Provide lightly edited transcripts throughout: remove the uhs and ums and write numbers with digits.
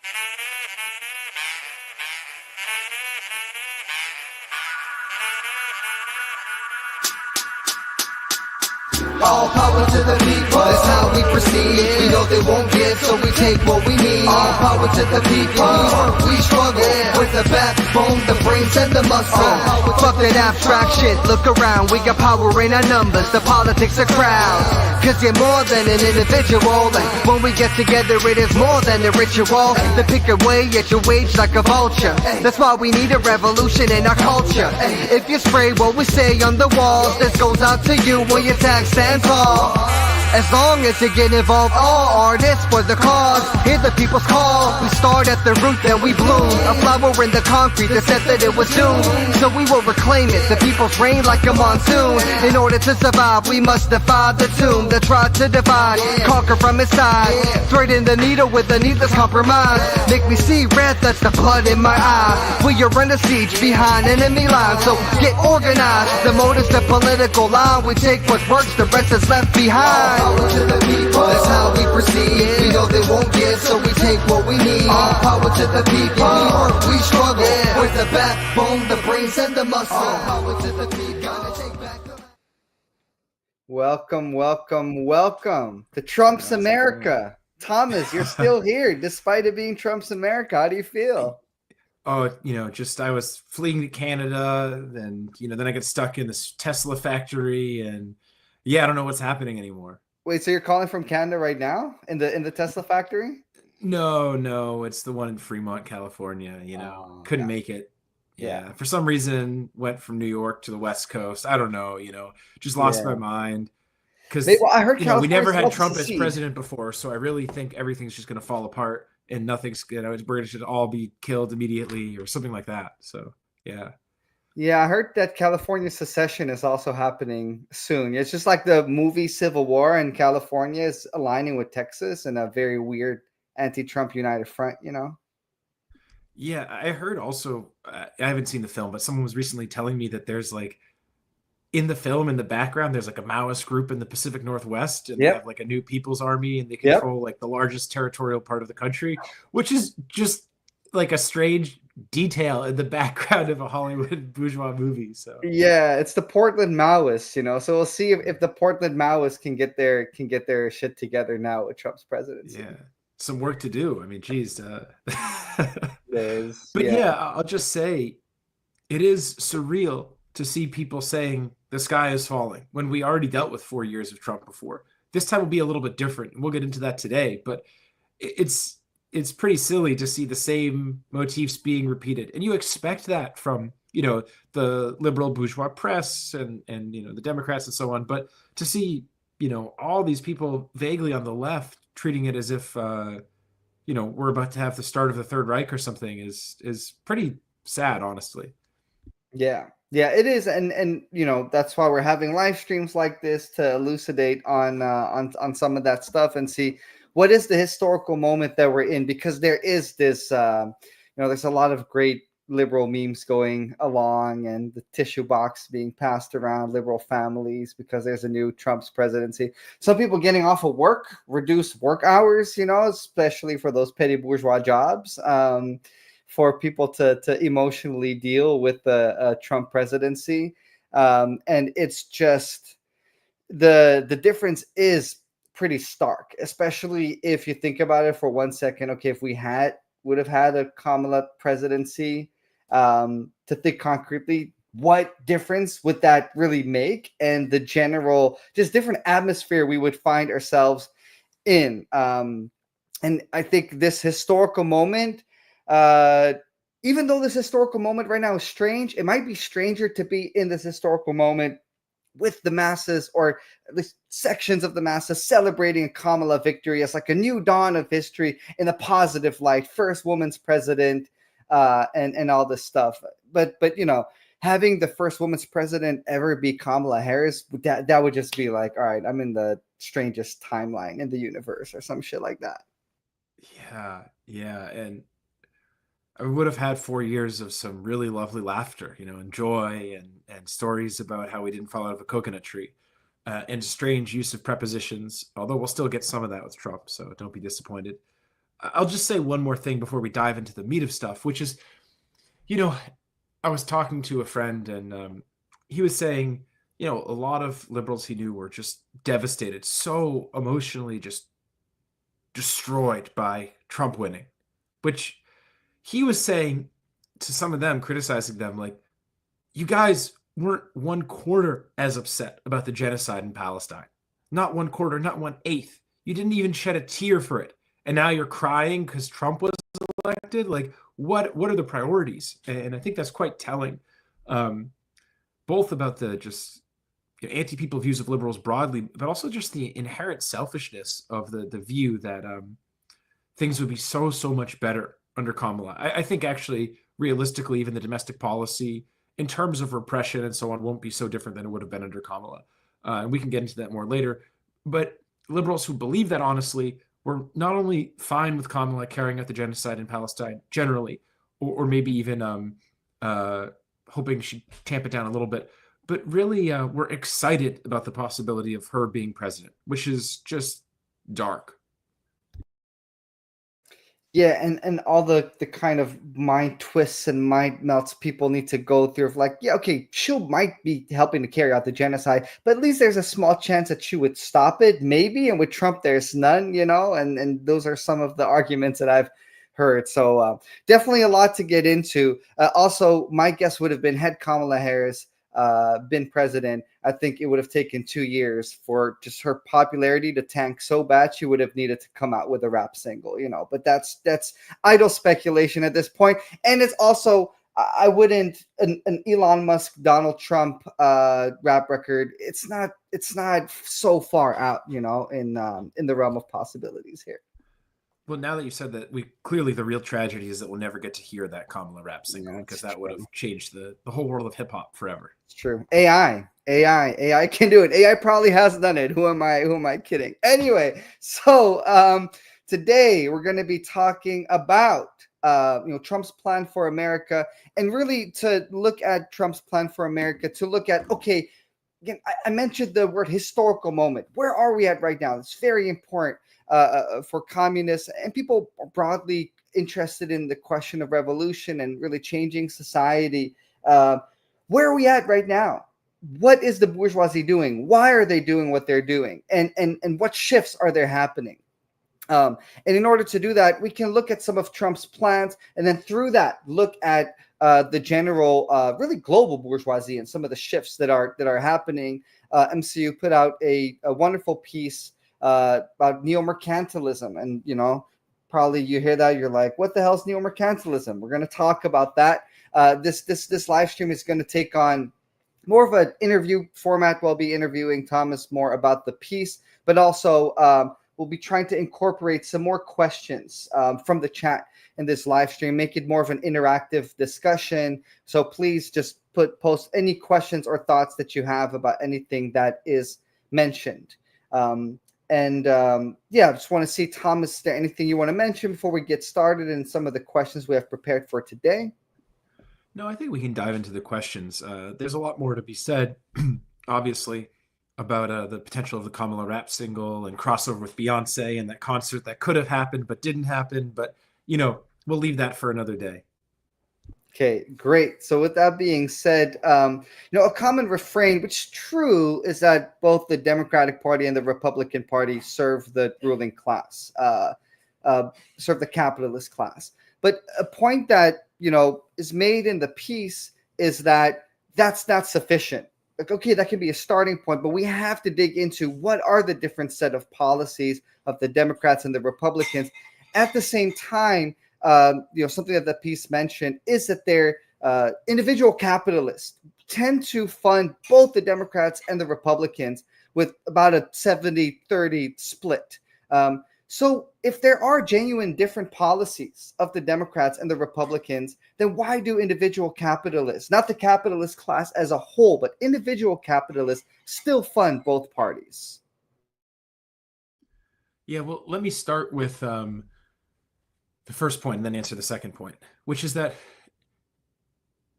All power to the people, that's how we proceed. We know they won't give, so we take what we need. All power to the people, we work, we struggle. With the backbone, the brains and the muscle. Fuck that abstract shit, look around. We got power in our numbers, the politics are crowds. Cause you're more than an individual. And when we get together, it is more than a ritual. They pick away at your wage like a vulture. That's why we need a revolution in our culture. If you spray what we say on the walls, this goes out to you when your tag stands tall. As long as you get involved, all artists for the cause. Hear the people's call. We start at the root, then we bloom. A flower in the concrete that said that it was doomed. So we will reclaim it, the people's reign like a monsoon. In order to survive, we must defy the tomb that tried to divide, conquer from inside. Threading the needle with a needless compromise. Make me see red, that's the blood in my eye. We are under siege behind enemy lines, so get organized. The motive's the political line. We take what works, the rest is left behind. Power to the people, that's how we proceed. We know they won't give, so we take what we need. All power to the people, we work, we struggle. With the backbone, the brains and the muscle. Power to the people, gotta take back the... Welcome, welcome, welcome to Trump's America. Thomas, you're still here despite it being Trump's America. How do you feel? Oh, just I was fleeing to Canada, then then I got stuck in this Tesla factory, and I don't know what's happening anymore. Wait, so you're calling from Canada right now in the Tesla factory? No, it's the one in Fremont, California. Couldn't make it. Yeah, for some reason went from New York to the West Coast. I don't know. Just lost my mind. Because I heard we never had Trump as president before, so I really think everything's just going to fall apart and nothing's we're should all be killed immediately or something like that. So yeah, I heard that California secession is also happening soon. It's just like the movie Civil War, and California is aligning with Texas in a very weird anti-Trump united front. Yeah, I heard also. I haven't seen the film, but someone was recently telling me that there's in the film, in the background, there's a Maoist group in the Pacific Northwest, and they have a new people's army, and they control the largest territorial part of the country, which is just a strange detail in the background of a Hollywood bourgeois movie. So yeah, it's the Portland Maoists, so we'll see if the Portland Maoists can get their shit together now with Trump's presidency. Yeah, some work to do. I mean, geez. But I'll just say it is surreal to see people saying the sky is falling when we already dealt with 4 years of Trump before. This time will be a little bit different. We'll get into that today, but it's pretty silly to see the same motifs being repeated. And you expect that from, the liberal bourgeois press and the Democrats and so on. But to see, all these people vaguely on the left treating it as if, we're about to have the start of the Third Reich or something is pretty sad, honestly. Yeah, it is. And that's why we're having live streams like this to elucidate on some of that stuff and see what is the historical moment that we're in, because there is this, there's a lot of great liberal memes going along, and the tissue box being passed around liberal families because there's a new Trump's presidency. Some people getting off of work, reduced work hours, especially for those petty bourgeois jobs, for people to emotionally deal with the Trump presidency. And it's just the difference is pretty stark, especially if you think about it for 1 second. Okay, if we would have had a Kamala presidency, to think concretely, what difference would that really make? And the general, just different atmosphere we would find ourselves in. And I think this historical moment, even though this historical moment right now is strange, it might be stranger to be in this historical moment with the masses, or at least sections of the masses, celebrating a Kamala victory as a new dawn of history in a positive light, first woman's president, and all this stuff. But having the first woman's president ever be Kamala Harris, that would just be all right, I'm in the strangest timeline in the universe or some shit like that. Yeah, and I would have had 4 years of some really lovely laughter, and joy, and stories about how we didn't fall out of a coconut tree, and strange use of prepositions, although we'll still get some of that with Trump, so don't be disappointed. I'll just say one more thing before we dive into the meat of stuff, which is, you know, I was talking to a friend and he was saying, you know, a lot of liberals he knew were just devastated, so emotionally just destroyed by Trump winning, which he was saying to some of them, criticizing them, like, you guys weren't 1/4 as upset about the genocide in Palestine. Not 1/4, not 1/8. You didn't even shed a tear for it. And now you're crying because Trump was elected? Like, what are the priorities? And I think that's quite telling, both about the just anti-people views of liberals broadly, but also just the inherent selfishness of the view that things would be so much better under Kamala. I think actually, realistically, even the domestic policy in terms of repression and so on won't be so different than it would have been under Kamala. And we can get into that more later. But liberals who believe that honestly were not only fine with Kamala carrying out the genocide in Palestine generally, or maybe even hoping she'd tamp it down a little bit, but really were excited about the possibility of her being president, which is just dark. Yeah, and all the kind of mind twists and mind melts people need to go through of like, yeah, okay, she might be helping to carry out the genocide, but at least there's a small chance that she would stop it, maybe. And with Trump, there's none, and those are some of the arguments that I've heard. So definitely a lot to get into. Also, my guess would have been, had Kamala Harris been president, I think it would have taken 2 years for just her popularity to tank so bad she would have needed to come out with a rap single, but that's idle speculation at this point. And it's also, I wouldn't, an Elon Musk, Donald Trump rap record, it's not so far out, in the realm of possibilities here. Well, now that you said that, clearly the real tragedy is that we'll never get to hear that Kamala rap single, because that would have changed the whole world of hip hop forever. It's true. AI can do it. AI probably has done it. Who am I kidding? Anyway, so today we're going to be talking about Trump's plan for America, and really to look at Trump's plan for America, to look at, okay, again, I mentioned the word historical moment. Where are we at right now? It's very important for communists and people broadly interested in the question of revolution and really changing society. Where are we at right now? What is the bourgeoisie doing? Why are they doing what they're doing? And what shifts are there happening? And in order to do that, we can look at some of Trump's plans, and then through that, look at the general, really global bourgeoisie and some of the shifts that are happening. MCU put out a wonderful piece about Neomercantilism, and probably you hear that, you're like, what the hell's Neomercantilism? We're going to talk about that. This live stream is going to take on more of an interview format. We'll be interviewing Thomas more about the piece, but also we'll be trying to incorporate some more questions from the chat in this live stream, make it more of an interactive discussion. So please just post any questions or thoughts that you have about anything that is mentioned. I just want to see, Thomas, is there anything you want to mention before we get started in some of the questions we have prepared for today? No, I think we can dive into the questions. There's a lot more to be said, obviously, about the potential of the Kamala rap single and crossover with Beyonce and that concert that could have happened but didn't happen. But, we'll leave that for another day. Okay, great. So with that being said, a common refrain, which is true, is that both the Democratic Party and the Republican Party serve the ruling class, serve the capitalist class. But a point that, is made in the piece is that that's not sufficient. Like, okay, that can be a starting point, but we have to dig into what are the different set of policies of the Democrats and the Republicans. At the same time, something that the piece mentioned is that they're individual capitalists tend to fund both the Democrats and the Republicans with about a 70-30 split. So if there are genuine different policies of the Democrats and the Republicans, then why do individual capitalists, not the capitalist class as a whole, but individual capitalists, still fund both parties? Yeah, well, let me start with the first point and then answer the second point, which is that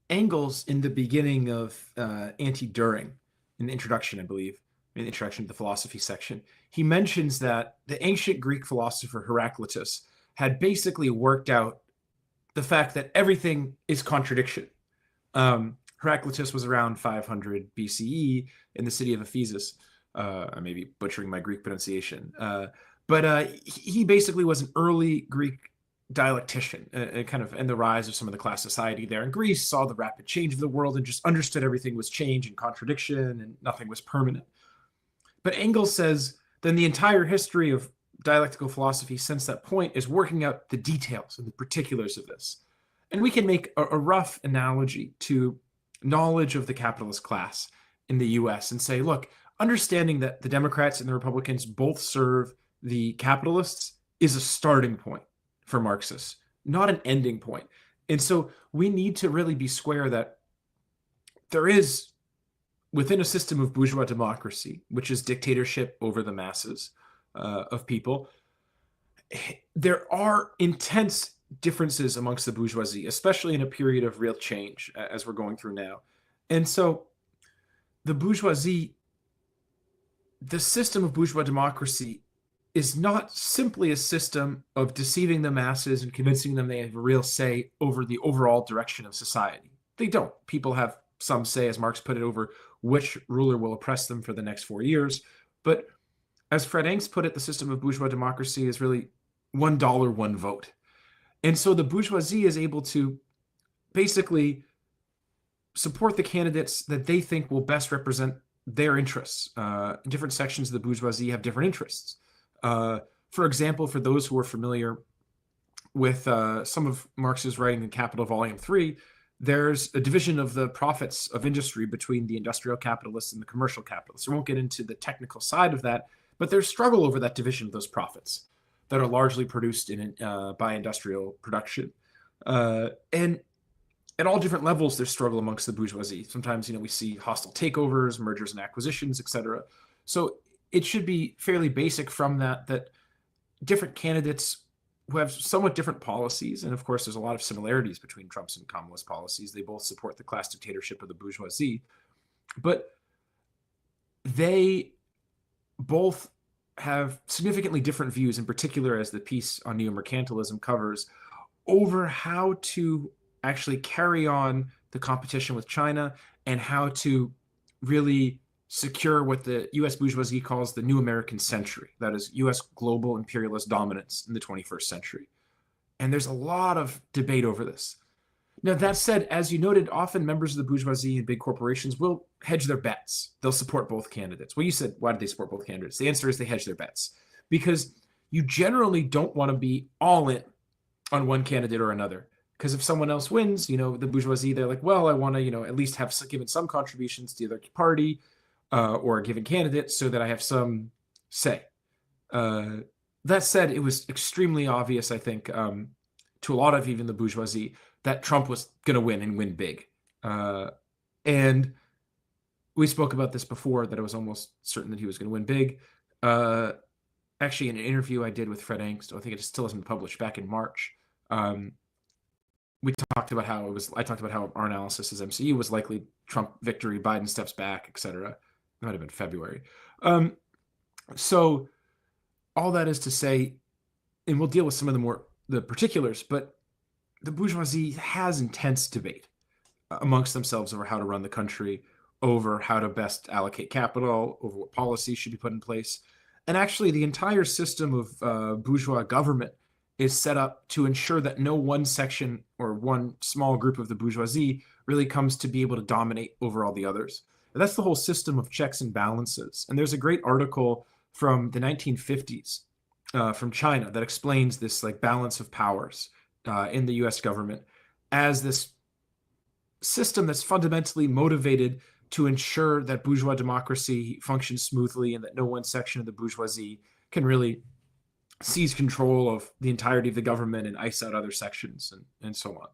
Engels, in the beginning of Anti-Düring, in the introduction, I believe, in the introduction to the philosophy section, he mentions that the ancient Greek philosopher Heraclitus had basically worked out the fact that everything is contradiction. Heraclitus was around 500 BCE in the city of Ephesus. I may be butchering my Greek pronunciation. But he basically was an early Greek dialectician, and the rise of some of the class society there in Greece, saw the rapid change of the world and just understood everything was change and contradiction and nothing was permanent. But Engels says then the entire history of dialectical philosophy since that point is working out the details and the particulars of this. And we can make a rough analogy to knowledge of the capitalist class in the US and say, look, understanding that the Democrats and the Republicans both serve the capitalists is a starting point for Marxists, not an ending point. And so we need to really be square that there is, within a system of bourgeois democracy, which is dictatorship over the masses of people, there are intense differences amongst the bourgeoisie, especially in a period of real change as we're going through now. And so the bourgeoisie, the system of bourgeois democracy is not simply a system of deceiving the masses and convincing them they have a real say over the overall direction of society. They don't. People have some say, as Marx put it, over which ruler will oppress them for the next 4 years. But as Fred Engst put it, the system of bourgeois democracy is really $1, 1 vote. And so the bourgeoisie is able to basically support the candidates that they think will best represent their interests. Different sections of the bourgeoisie have different interests. For example, for those who are familiar with some of Marx's writing in Capital Volume 3, there's a division of the profits of industry between the industrial capitalists and the commercial capitalists. I won't get into the technical side of that, but there's struggle over that division of those profits that are largely produced by industrial production. And at all different levels, there's struggle amongst the bourgeoisie. Sometimes, we see hostile takeovers, mergers and acquisitions, etc. So it should be fairly basic from that different candidates who have somewhat different policies, and of course there's a lot of similarities between Trump's and Kamala's policies. They both support the class dictatorship of the bourgeoisie, but they both have significantly different views, in particular, as the piece on Neomercantilism covers, over how to actually carry on the competition with China and how to really secure what the U.S. bourgeoisie calls the new American century. That is U.S. global imperialist dominance in the 21st century. And there's a lot of debate over this. Now, that said, as you noted, often members of the bourgeoisie and big corporations will hedge their bets. They'll support both candidates. Well, you said, why did they support both candidates? The answer is they hedge their bets. Because you generally don't want to be all in on one candidate or another. Because if someone else wins, the bourgeoisie, they're like, well, I want to, at least have given some contributions to the other party or a given candidate so that I have some say. That said, it was extremely obvious, I think, to a lot of even the bourgeoisie, that Trump was going to win and win big. And we spoke about this before, that it was almost certain that he was going to win big. Actually, in an interview I did with Fred Engst, I think it still hasn't been published, back in March, we talked about how I talked about how our analysis as MCU was likely Trump victory, Biden steps back, etc. It might have been February. So all that is to say, and we'll deal with some of the particulars, but the bourgeoisie has intense debate amongst themselves over how to run the country, over how to best allocate capital, over what policies should be put in place. And actually, the entire system of bourgeois government is set up to ensure that no one section or one small group of the bourgeoisie really comes to be able to dominate over all the others. And that's the whole system of checks and balances. And there's a great article from the 1950s from China that explains this balance of powers in the US government as this system that's fundamentally motivated to ensure that bourgeois democracy functions smoothly and that no one section of the bourgeoisie can really seize control of the entirety of the government and ice out other sections and so on.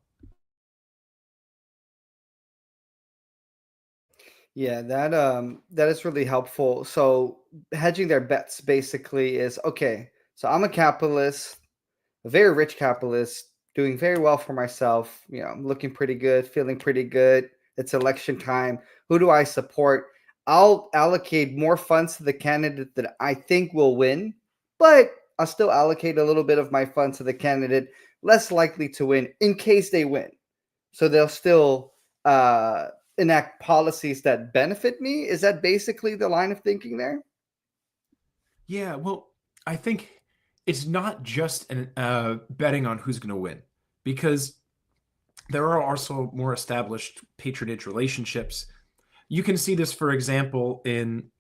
Yeah, that is really helpful. So hedging their bets basically is, okay, so I'm a capitalist, a very rich capitalist, doing very well for myself, I'm looking pretty good, feeling pretty good. It's election time. Who do I support? I'll allocate more funds to the candidate that I think will win, but I'll still allocate a little bit of my funds to the candidate less likely to win in case they win. So they'll still enact policies that benefit me. Is that basically the line of thinking there? Yeah, well, I think it's not just betting on who's going to win, because there are also more established patronage relationships. You can see this, for example, in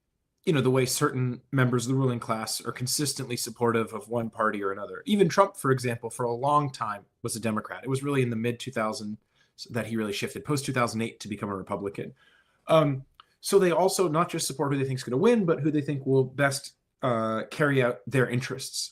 the way certain members of the ruling class are consistently supportive of one party or another. Even Trump, for example, for a long time was a Democrat. It was really in the mid-2000s that he really shifted, post-2008, to become a Republican. So they also not just support who they think is going to win, but who they think will best carry out their interests.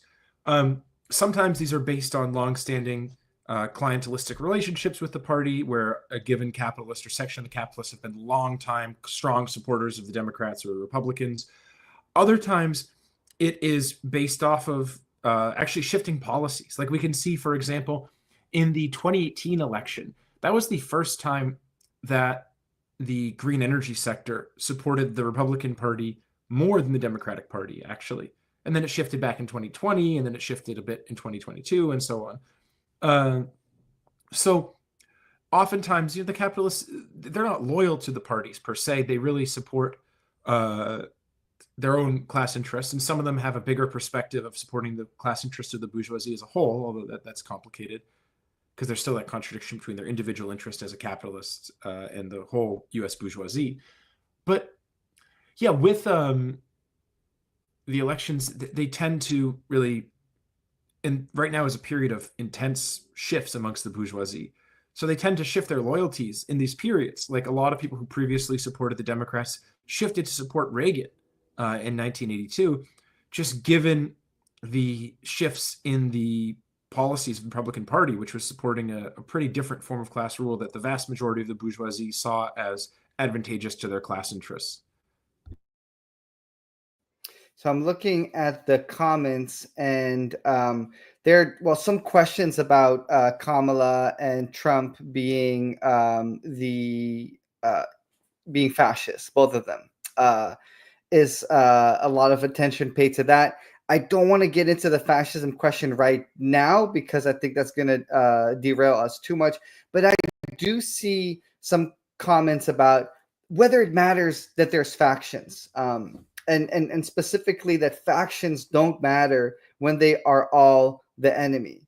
Sometimes these are based on longstanding clientelistic relationships with the party, where a given capitalist or section of the capitalists have been long-time strong supporters of the Democrats or the Republicans. Other times it is based off of actually shifting policies. Like we can see, for example, in the 2018 election, that was the first time that the green energy sector supported the Republican Party more than the Democratic Party, actually. And then it shifted back in 2020, and then it shifted a bit in 2022, and so on. So oftentimes, the capitalists, they're not loyal to the parties per se. They really support their own class interests, and some of them have a bigger perspective of supporting the class interests of the bourgeoisie as a whole, although that's complicated, because there's still that contradiction between their individual interest as a capitalist and the whole U.S. bourgeoisie. But yeah, with the elections, they tend to really, and right now is a period of intense shifts amongst the bourgeoisie. So they tend to shift their loyalties in these periods. Like a lot of people who previously supported the Democrats shifted to support Reagan in 1982, just given the shifts in the policies of the Republican Party, which was supporting a pretty different form of class rule that the vast majority of the bourgeoisie saw as advantageous to their class interests. So I'm looking at the comments, and there are some questions about Kamala and Trump being being fascist. Both of them is a lot of attention paid to that. I don't want to get into the fascism question right now because I think that's going to derail us too much. But I do see some comments about whether it matters that there's factions. And specifically that factions don't matter when they are all the enemy.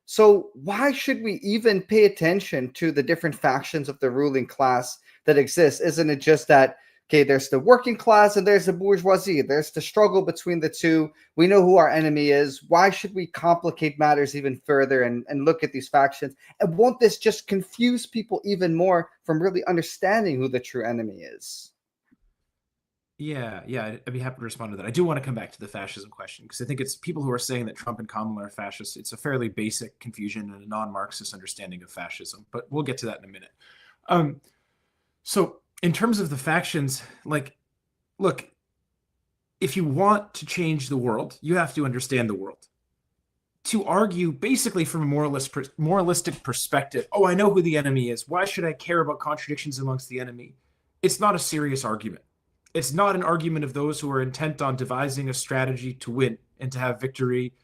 So why should we even pay attention to the different factions of the ruling class that exist? Isn't it just that, okay, there's the working class and there's the bourgeoisie. There's the struggle between the two. We know who our enemy is. Why should we complicate matters even further and look at these factions? And won't this just confuse people even more from really understanding who the true enemy is? Yeah, I'd be happy to respond to that. I do want to come back to the fascism question, because I think it's people who are saying that Trump and Kamala are fascists. It's a fairly basic confusion and a non-Marxist understanding of fascism, but we'll get to that in a minute. So in terms of the factions, look, if you want to change the world, you have to understand the world. To argue basically from a moralistic perspective, oh, I know who the enemy is, why should I care about contradictions amongst the enemy? It's not a serious argument. It's not an argument of those who are intent on devising a strategy to win and to have victory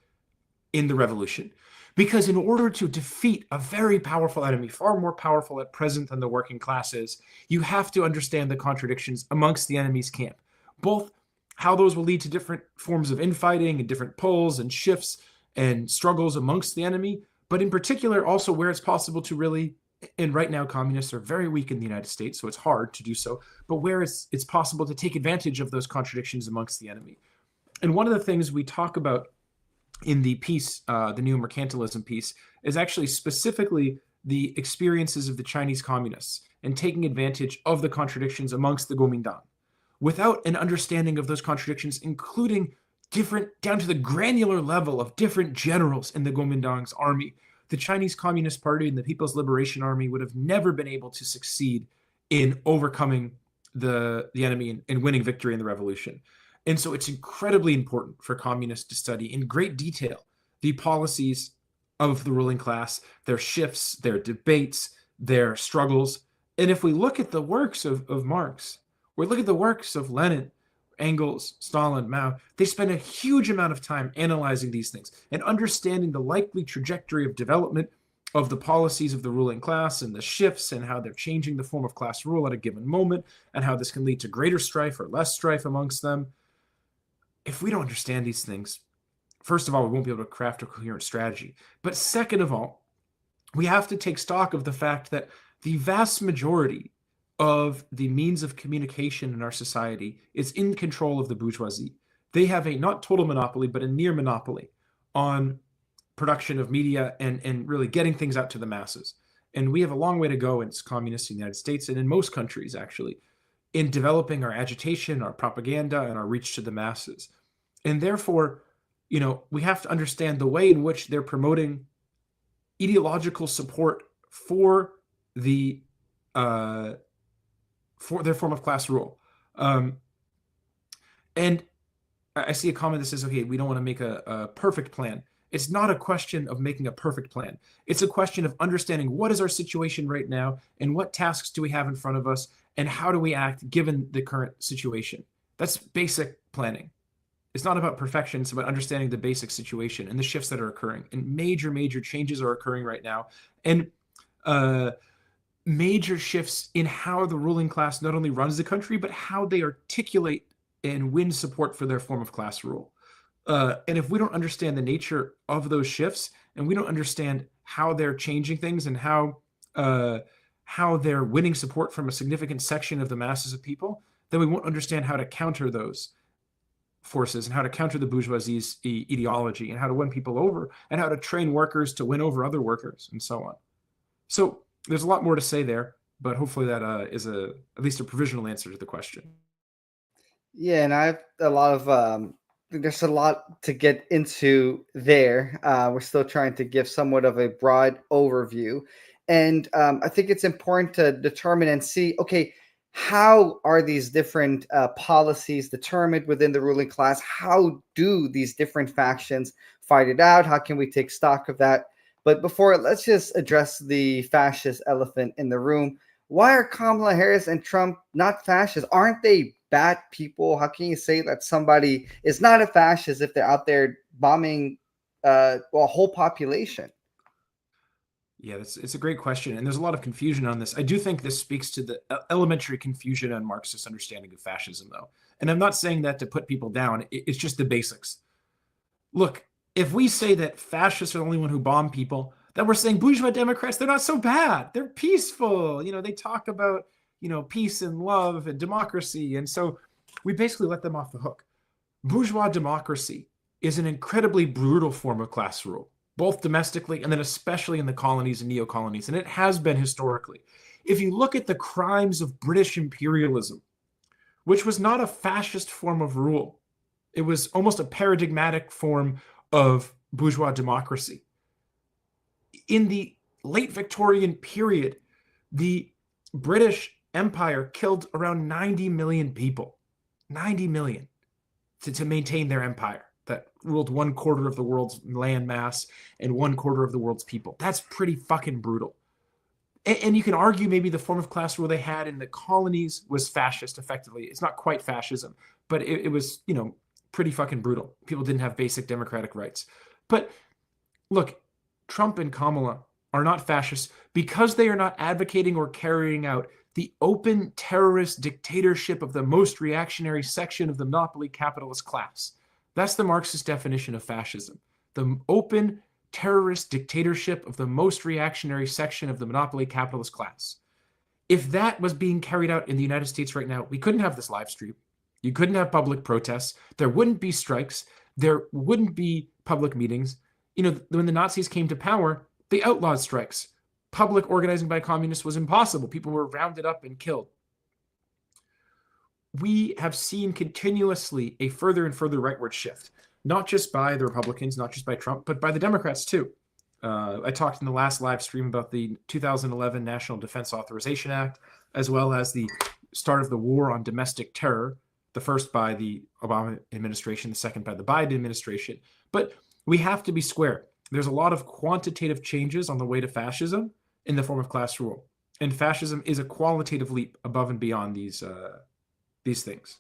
in the revolution. Because in order to defeat a very powerful enemy, far more powerful at present than the working classes, you have to understand the contradictions amongst the enemy's camp. Both how those will lead to different forms of infighting and different pulls and shifts and struggles amongst the enemy, but in particular also where it's possible to really, and right now communists are very weak in the United States, so it's hard to do so, but where it's possible to take advantage of those contradictions amongst the enemy. And one of the things we talk about in the piece, the Neo-Mercantilism piece, is actually specifically the experiences of the Chinese communists and taking advantage of the contradictions amongst the Kuomintang. Without an understanding of those contradictions, including different, down to the granular level of different generals in the Kuomintang's army, the Chinese Communist Party and the People's Liberation Army would have never been able to succeed in overcoming the enemy and winning victory in the revolution. And so it's incredibly important for communists to study in great detail the policies of the ruling class, their shifts, their debates, their struggles. And if we look at the works of Marx, we look at the works of Lenin, Engels, Stalin, Mao, they spend a huge amount of time analyzing these things and understanding the likely trajectory of development of the policies of the ruling class and the shifts and how they're changing the form of class rule at a given moment and how this can lead to greater strife or less strife amongst them. If we don't understand these things, first of all, we won't be able to craft a coherent strategy. But second of all, we have to take stock of the fact that the vast majority of the means of communication in our society is in control of the bourgeoisie. They have a not total monopoly, but a near monopoly on production of media and really getting things out to the masses. And we have a long way to go in communists in the United States and in most countries, actually, in developing our agitation, our propaganda, and our reach to the masses. And therefore, we have to understand the way in which they're promoting ideological support for the for their form of class rule. And I see a comment that says, okay, we don't want to make a perfect plan. It's not a question of making a perfect plan. It's a question of understanding what is our situation right now and what tasks do we have in front of us and how do we act given the current situation. That's basic planning. It's not about perfection. It's about understanding the basic situation and the shifts that are occurring. And major changes are occurring right now. And major shifts in how the ruling class not only runs the country, but how they articulate and win support for their form of class rule. And if we don't understand the nature of those shifts, and we don't understand how they're changing things and how they're winning support from a significant section of the masses of people, then we won't understand how to counter those forces and how to counter the bourgeoisie's ideology and how to win people over and how to train workers to win over other workers and so on. So there's a lot more to say there, but hopefully that is at least a provisional answer to the question. Yeah, and I have a lot of there's a lot to get into there. We're still trying to give somewhat of a broad overview, and I think it's important to determine and see, okay, how are these different policies determined within the ruling class? How do these different factions fight it out? How can we take stock of that? But before, let's just address the fascist elephant in the room. Why are Kamala Harris and Trump not fascists? Aren't they bad people? How can you say that somebody is not a fascist if they're out there bombing a whole population? Yeah, it's a great question, and there's a lot of confusion on this. I do think this speaks to the elementary confusion on Marxist understanding of fascism, though. And I'm not saying that to put people down. It's just the basics. Look, if we say that fascists are the only one who bomb people, then we're saying bourgeois Democrats, they're not so bad. They're peaceful. They talk about, peace and love and democracy. And so we basically let them off the hook. Bourgeois democracy is an incredibly brutal form of class rule, both domestically and then especially in the colonies and neo-colonies. And it has been historically. If you look at the crimes of British imperialism, which was not a fascist form of rule, it was almost a paradigmatic form of bourgeois democracy. In the late Victorian period, the British Empire killed around 90 million people, 90 million, to maintain their empire that ruled 1/4 of the world's land mass and 1/4 of the world's people. That's pretty fucking brutal. And you can argue maybe the form of class rule they had in the colonies was fascist, effectively. It's not quite fascism, but it was, pretty fucking brutal. People didn't have basic democratic rights. But look, Trump and Kamala are not fascists because they are not advocating or carrying out the open terrorist dictatorship of the most reactionary section of the monopoly capitalist class. That's the Marxist definition of fascism. The open terrorist dictatorship of the most reactionary section of the monopoly capitalist class. If that was being carried out in the United States right now, we couldn't have this live stream. You couldn't have public protests. There wouldn't be strikes. There wouldn't be public meetings. When the Nazis came to power, they outlawed strikes. Public organizing by communists was impossible. People were rounded up and killed. We have seen continuously a further and further rightward shift, not just by the Republicans, not just by Trump, but by the Democrats too. I talked in the last live stream about the 2011 National Defense Authorization Act, as well as the start of the war on domestic terror, the first by the Obama administration, the second by the Biden administration. But we have to be square. There's a lot of quantitative changes on the way to fascism in the form of class rule. And fascism is a qualitative leap above and beyond these things.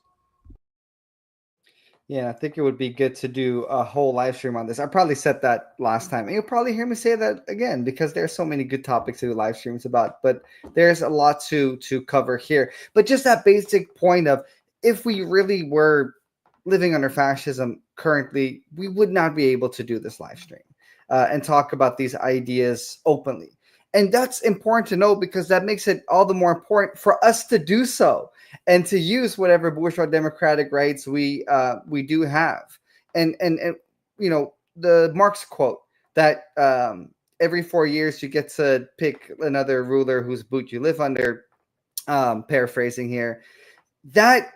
Yeah, I think it would be good to do a whole live stream on this. I probably said that last time, and you'll probably hear me say that again because there's so many good topics to do live streams about. But there's a lot to cover here. But just that basic point of, if we really were living under fascism currently, we would not be able to do this live stream and talk about these ideas openly. And that's important to know, because that makes it all the more important for us to do so and to use whatever bourgeois democratic rights we do have. And you know, the Marx quote that every 4 years you get to pick another ruler whose boot you live under, paraphrasing here, that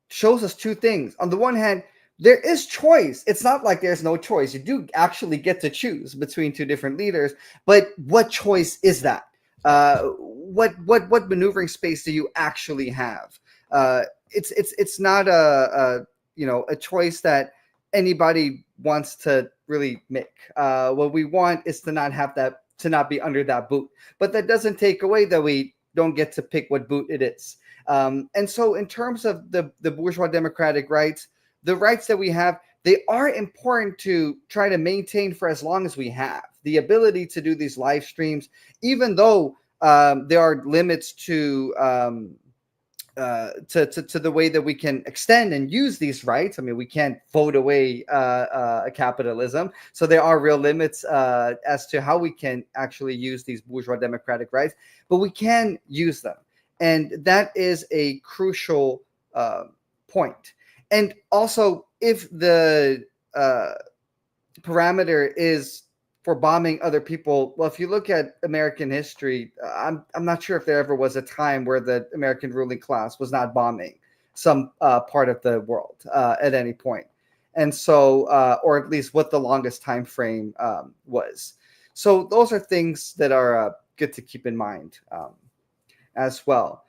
shows us two things. On the one hand, there is choice. It's not like there's no choice. You do actually get to choose between two different leaders, but what choice is that? What maneuvering space do you actually have? It's not a you know, a choice that anybody wants to really make. What we want is to not have that, to not be under that boot. But that doesn't take away that we don't get to pick what boot it is. And so in terms of the bourgeois democratic rights, the rights that we have, they are important to try to maintain for as long as we have the ability to do these live streams, even though there are limits to the way that we can extend and use these rights. I mean, we can't vote away capitalism, so there are real limits as to how we can actually use these bourgeois democratic rights, but we can use them. And that is a crucial point. And also, if the parameter is for bombing other people, well, if you look at American history, I'm not sure if there ever was a time where the American ruling class was not bombing some part of the world at any point. And so, or at least what the longest time frame was. So those are things that are good to keep in mind as well.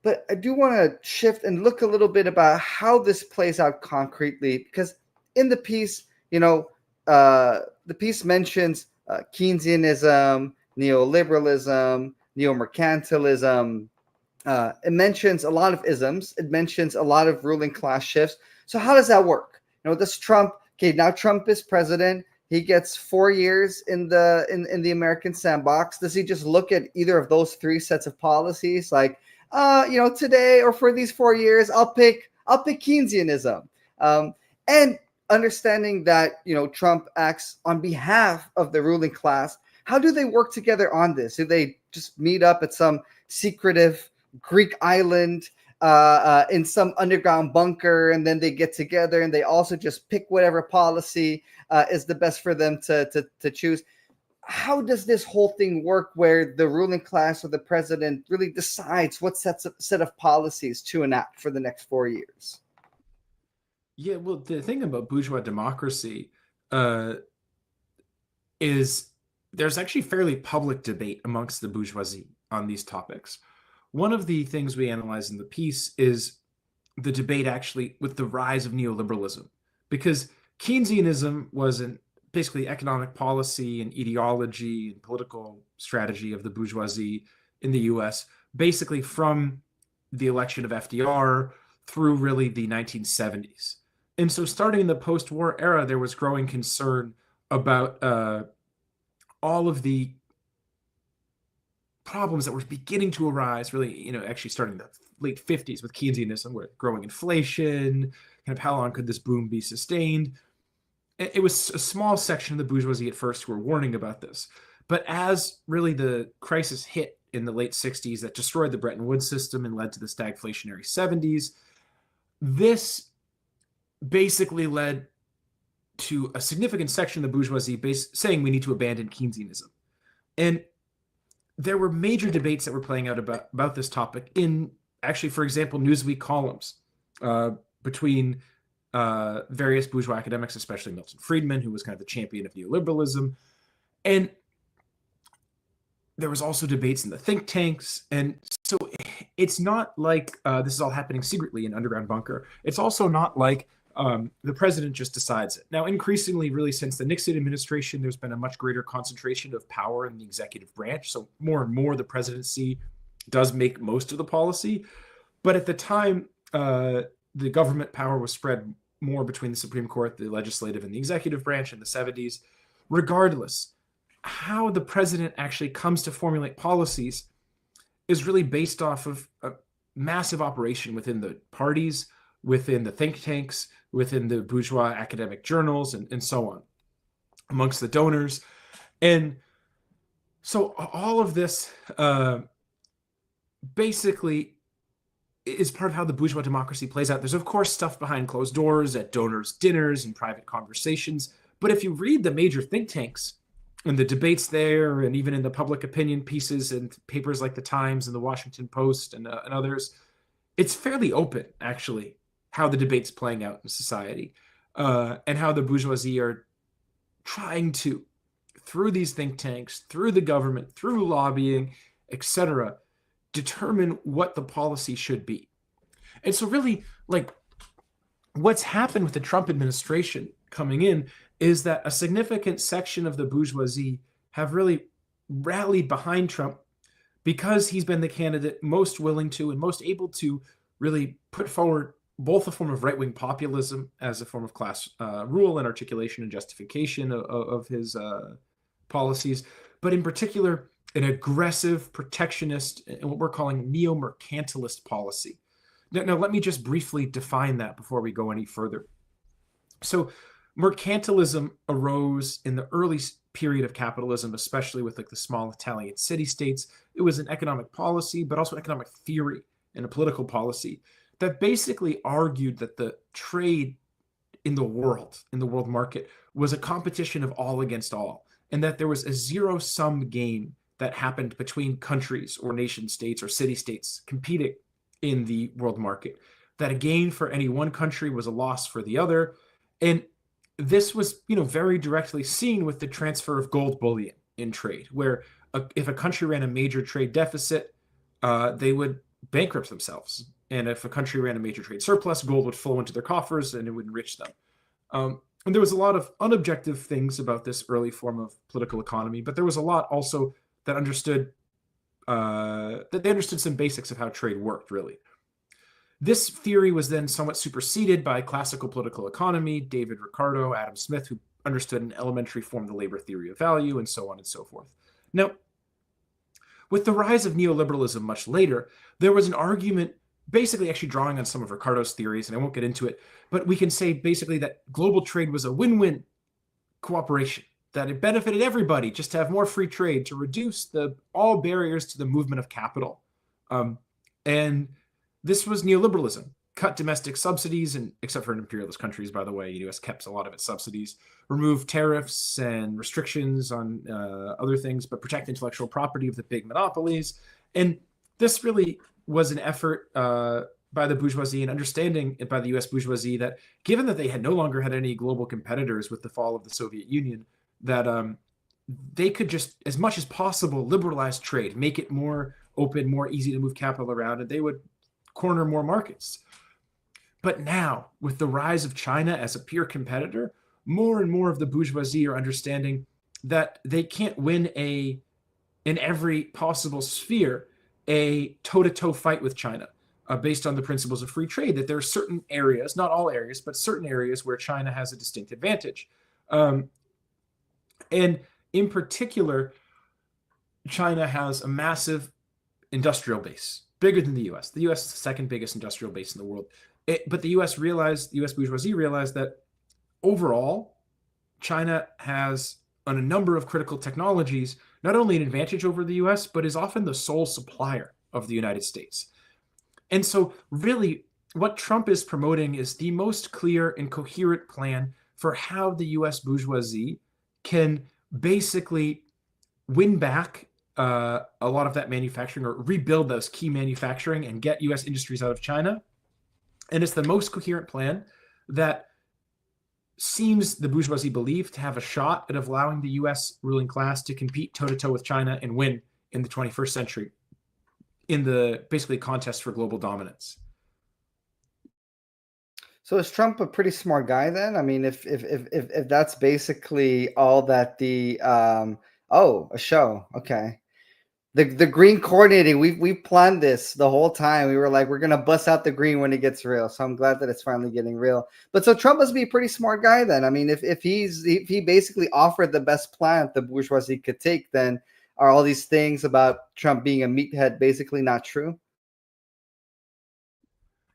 But I do want to shift and look a little bit about how this plays out concretely, because in the piece, you know, the piece mentions Keynesianism, neoliberalism, Neomercantilism. It mentions a lot of isms. It mentions a lot of ruling class shifts. So how does that work? You know, does Trump? Okay, now Trump is president. He gets 4 years in the American sandbox. Does he just look at either of those three sets of policies, like, you know, today or for these 4 years, I'll pick Keynesianism, and understanding that, you know, Trump acts on behalf of the ruling class. How do they work together on this? Do they just meet up at some secretive Greek island in some underground bunker, and then they get together and they also just pick whatever policy is the best for them to choose? How does this whole thing work, where the ruling class or the president really decides what set of policies to enact for the next 4 years? Yeah, well, the thing about bourgeois democracy is there's actually fairly public debate amongst the bourgeoisie on these topics. One of the things we analyze in the piece is the debate actually with the rise of neoliberalism, because Keynesianism was basically economic policy and ideology and political strategy of the bourgeoisie in the US, basically from the election of FDR through really the 1970s. And so starting in the post-war era, there was growing concern about all of the problems that were beginning to arise, really, you know, actually starting in the late 50s with Keynesianism, where growing inflation, kind of how long could this boom be sustained? It was a small section of the bourgeoisie at first who were warning about this. But as really the crisis hit in the late 60s that destroyed the Bretton Woods system and led to the stagflationary 70s, this basically led to a significant section of the bourgeoisie saying we need to abandon Keynesianism. And there were major debates that were playing out about this topic in, actually, for example, Newsweek columns between various bourgeois academics, especially Milton Friedman, who was kind of the champion of neoliberalism. And there was also debates in the think tanks. And so it's not like this is all happening secretly in underground bunker. It's also not like the president just decides it. Now, increasingly, really, since the Nixon administration, there's been a much greater concentration of power in the executive branch. So more and more, the presidency does make most of the policy. But at the time, the government power was spread more between the Supreme Court, the legislative, and the executive branch in the 70s. Regardless, how the president actually comes to formulate policies is really based off of a massive operation within the parties, within the think tanks, within the bourgeois academic journals, and so on, amongst the donors. And so all of this basically is part of how the bourgeois democracy plays out. There's, of course, stuff behind closed doors at donors' dinners and private conversations. But if you read the major think tanks and the debates there, and even in the public opinion pieces and papers like the Times and the Washington Post and others, it's fairly open, actually, how the debate's playing out in society, and how the bourgeoisie are trying to, through these think tanks, through the government, through lobbying, etc., determine what the policy should be. And so really, like, what's happened with the Trump administration coming in is that a significant section of the bourgeoisie have really rallied behind Trump because he's been the candidate most willing to and most able to really put forward both a form of right-wing populism as a form of class rule and articulation and justification of his policies, but in particular, an aggressive protectionist and what we're calling neo-mercantilist policy. Now, let me just briefly define that before we go any further. So mercantilism arose in the early period of capitalism, especially with like the small Italian city-states. It was an economic policy, but also an economic theory and a political policy that basically argued that the trade in the world market, was a competition of all against all, and that there was a zero-sum game that happened between countries or nation states or city-states competing in the world market, that a gain for any one country was a loss for the other. And this was, very directly seen with the transfer of gold bullion in trade, where if a country ran a major trade deficit, they would bankrupt themselves. And if a country ran a major trade surplus, gold would flow into their coffers and it would enrich them. And there was a lot of unobjective things about this early form of political economy, but there was a lot also that they understood some basics of how trade worked, really. This theory was then somewhat superseded by classical political economy, David Ricardo, Adam Smith, who understood an elementary form of the labor theory of value, and so on and so forth. Now, with the rise of neoliberalism much later, there was an argument basically actually drawing on some of Ricardo's theories, and I won't get into it, but we can say basically that global trade was a win-win cooperation, that it benefited everybody just to have more free trade, to reduce all barriers to the movement of capital. And this was neoliberalism. Cut domestic subsidies, and except for in imperialist countries, by the way, the U.S. kept a lot of its subsidies, remove tariffs and restrictions on other things, but protect intellectual property of the big monopolies. And this really was an effort by the bourgeoisie and understanding by the U.S. bourgeoisie that given that they had no longer had any global competitors with the fall of the Soviet Union, that they could just, as much as possible, liberalize trade, make it more open, more easy to move capital around, and they would corner more markets. But now, with the rise of China as a peer competitor, more and more of the bourgeoisie are understanding that they can't win in every possible sphere a toe-to-toe fight with China based on the principles of free trade, that there are certain areas, not all areas, but certain areas where China has a distinct advantage. And in particular, China has a massive industrial base, bigger than the U.S. The U.S. is the second biggest industrial base in the world. But the U.S. bourgeoisie realized that overall, China has, on a number of critical technologies, not only an advantage over the U.S., but is often the sole supplier of the United States. And so really, what Trump is promoting is the most clear and coherent plan for how the U.S. bourgeoisie can basically win back a lot of that manufacturing, or rebuild those key manufacturing and get U.S. industries out of China. And it's the most coherent plan that seems the bourgeoisie believe to have a shot at allowing the U.S. ruling class to compete toe-to-toe with China and win in the 21st century in the basically contest for global dominance. So is Trump a pretty smart guy then? I mean, if that's basically all that the a show, okay. The green coordinating, we planned this the whole time. We were like, we're gonna bust out the green when it gets real. So I'm glad that it's finally getting real. But so Trump must be a pretty smart guy then. I mean, if he basically offered the best plan the bourgeoisie could take, then are all these things about Trump being a meathead basically not true?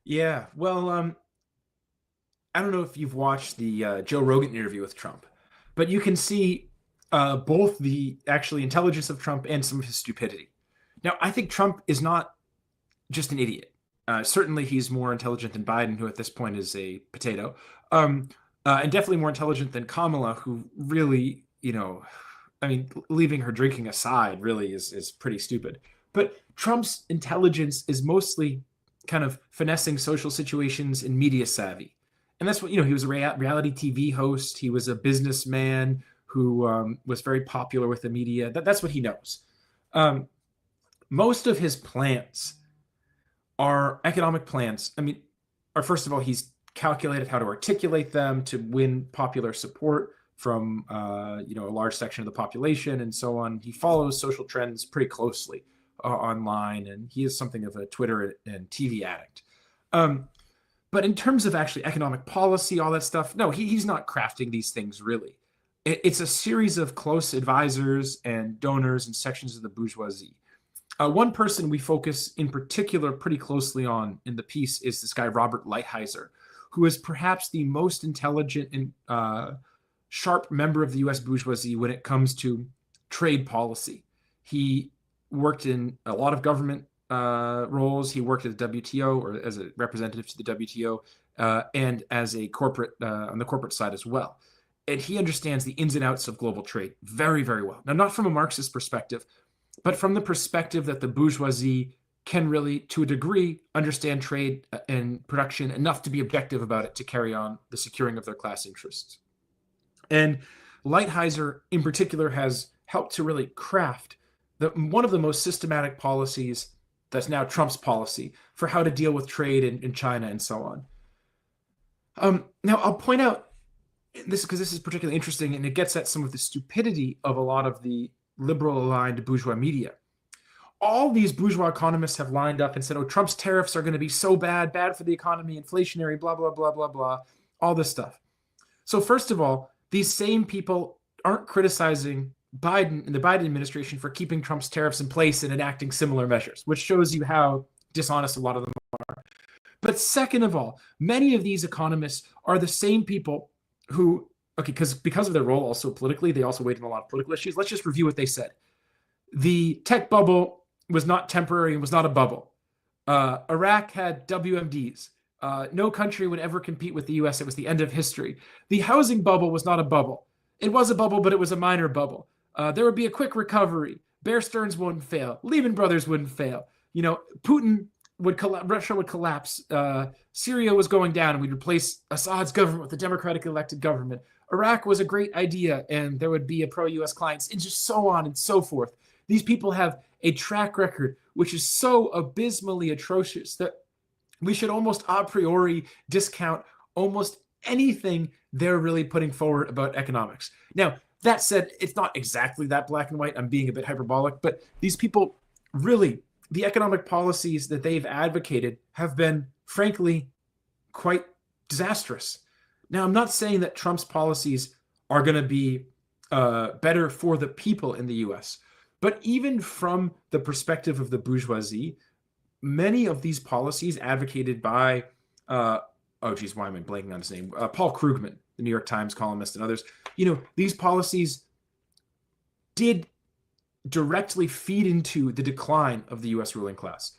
Yeah, well, I don't know if you've watched the Joe Rogan interview with Trump, but you can see both the actually intelligence of Trump and some of his stupidity. Now, I think Trump is not just an idiot. Certainly, he's more intelligent than Biden, who at this point is a potato, and definitely more intelligent than Kamala, who really, I mean, leaving her drinking aside, really is pretty stupid. But Trump's intelligence is mostly kind of finessing social situations and media savvy. And that's what, he was a reality TV host. He was a businessman who was very popular with the media. That's what he knows. Most of his plans are economic plans. I mean, first of all, he's calculated how to articulate them to win popular support from a large section of the population and so on. He follows social trends pretty closely online, and he is something of a Twitter and TV addict. But in terms of actually economic policy, all that stuff, no, he's not crafting these things really. It's a series of close advisors and donors and sections of the bourgeoisie. One person we focus in particular pretty closely on in the piece is this guy, Robert Lighthizer, who is perhaps the most intelligent and sharp member of the U.S. bourgeoisie when it comes to trade policy. He worked in a lot of government roles. He worked at the WTO or as a representative to the WTO and as a corporate on the corporate side as well. And he understands the ins and outs of global trade very, very well. Now, not from a Marxist perspective, but from the perspective that the bourgeoisie can really, to a degree, understand trade and production enough to be objective about it to carry on the securing of their class interests. And Lighthizer, in particular, has helped to really craft one of the most systematic policies that's now Trump's policy for how to deal with trade in China and so on. Now, I'll point out this because this is particularly interesting, and it gets at some of the stupidity of a lot of the liberal-aligned bourgeois media. All these bourgeois economists have lined up and said, oh, Trump's tariffs are going to be so bad for the economy, inflationary, blah, blah, blah, blah, blah, all this stuff. So first of all, these same people aren't criticizing Biden and the Biden administration for keeping Trump's tariffs in place and enacting similar measures, which shows you how dishonest a lot of them are. But second of all, many of these economists are the same people who, because of their role also politically, they also weighed in a lot of political issues. Let's just review what they said. The tech bubble was not temporary and was not a bubble. Iraq had WMDs. No country would ever compete with the US. It was the end of history. The housing bubble was not a bubble. It was a bubble, but it was a minor bubble. There would be a quick recovery. Bear Stearns wouldn't fail. Lehman Brothers wouldn't fail. Putin would collapse. Russia would collapse. Syria was going down, and we'd replace Assad's government with a democratically elected government. Iraq was a great idea, and there would be a pro-US clients, and just so on and so forth. These people have a track record which is so abysmally atrocious that we should almost a priori discount almost anything they're really putting forward about economics. Now, that said, it's not exactly that black and white. I'm being a bit hyperbolic, but these people really, the economic policies that they've advocated have been, frankly, quite disastrous. Now, I'm not saying that Trump's policies are going to be better for the people in the US, but even from the perspective of the bourgeoisie, many of these policies advocated by, why am I blanking on his name? Paul Krugman, the New York Times columnist, and others. These policies did directly feed into the decline of the U.S. ruling class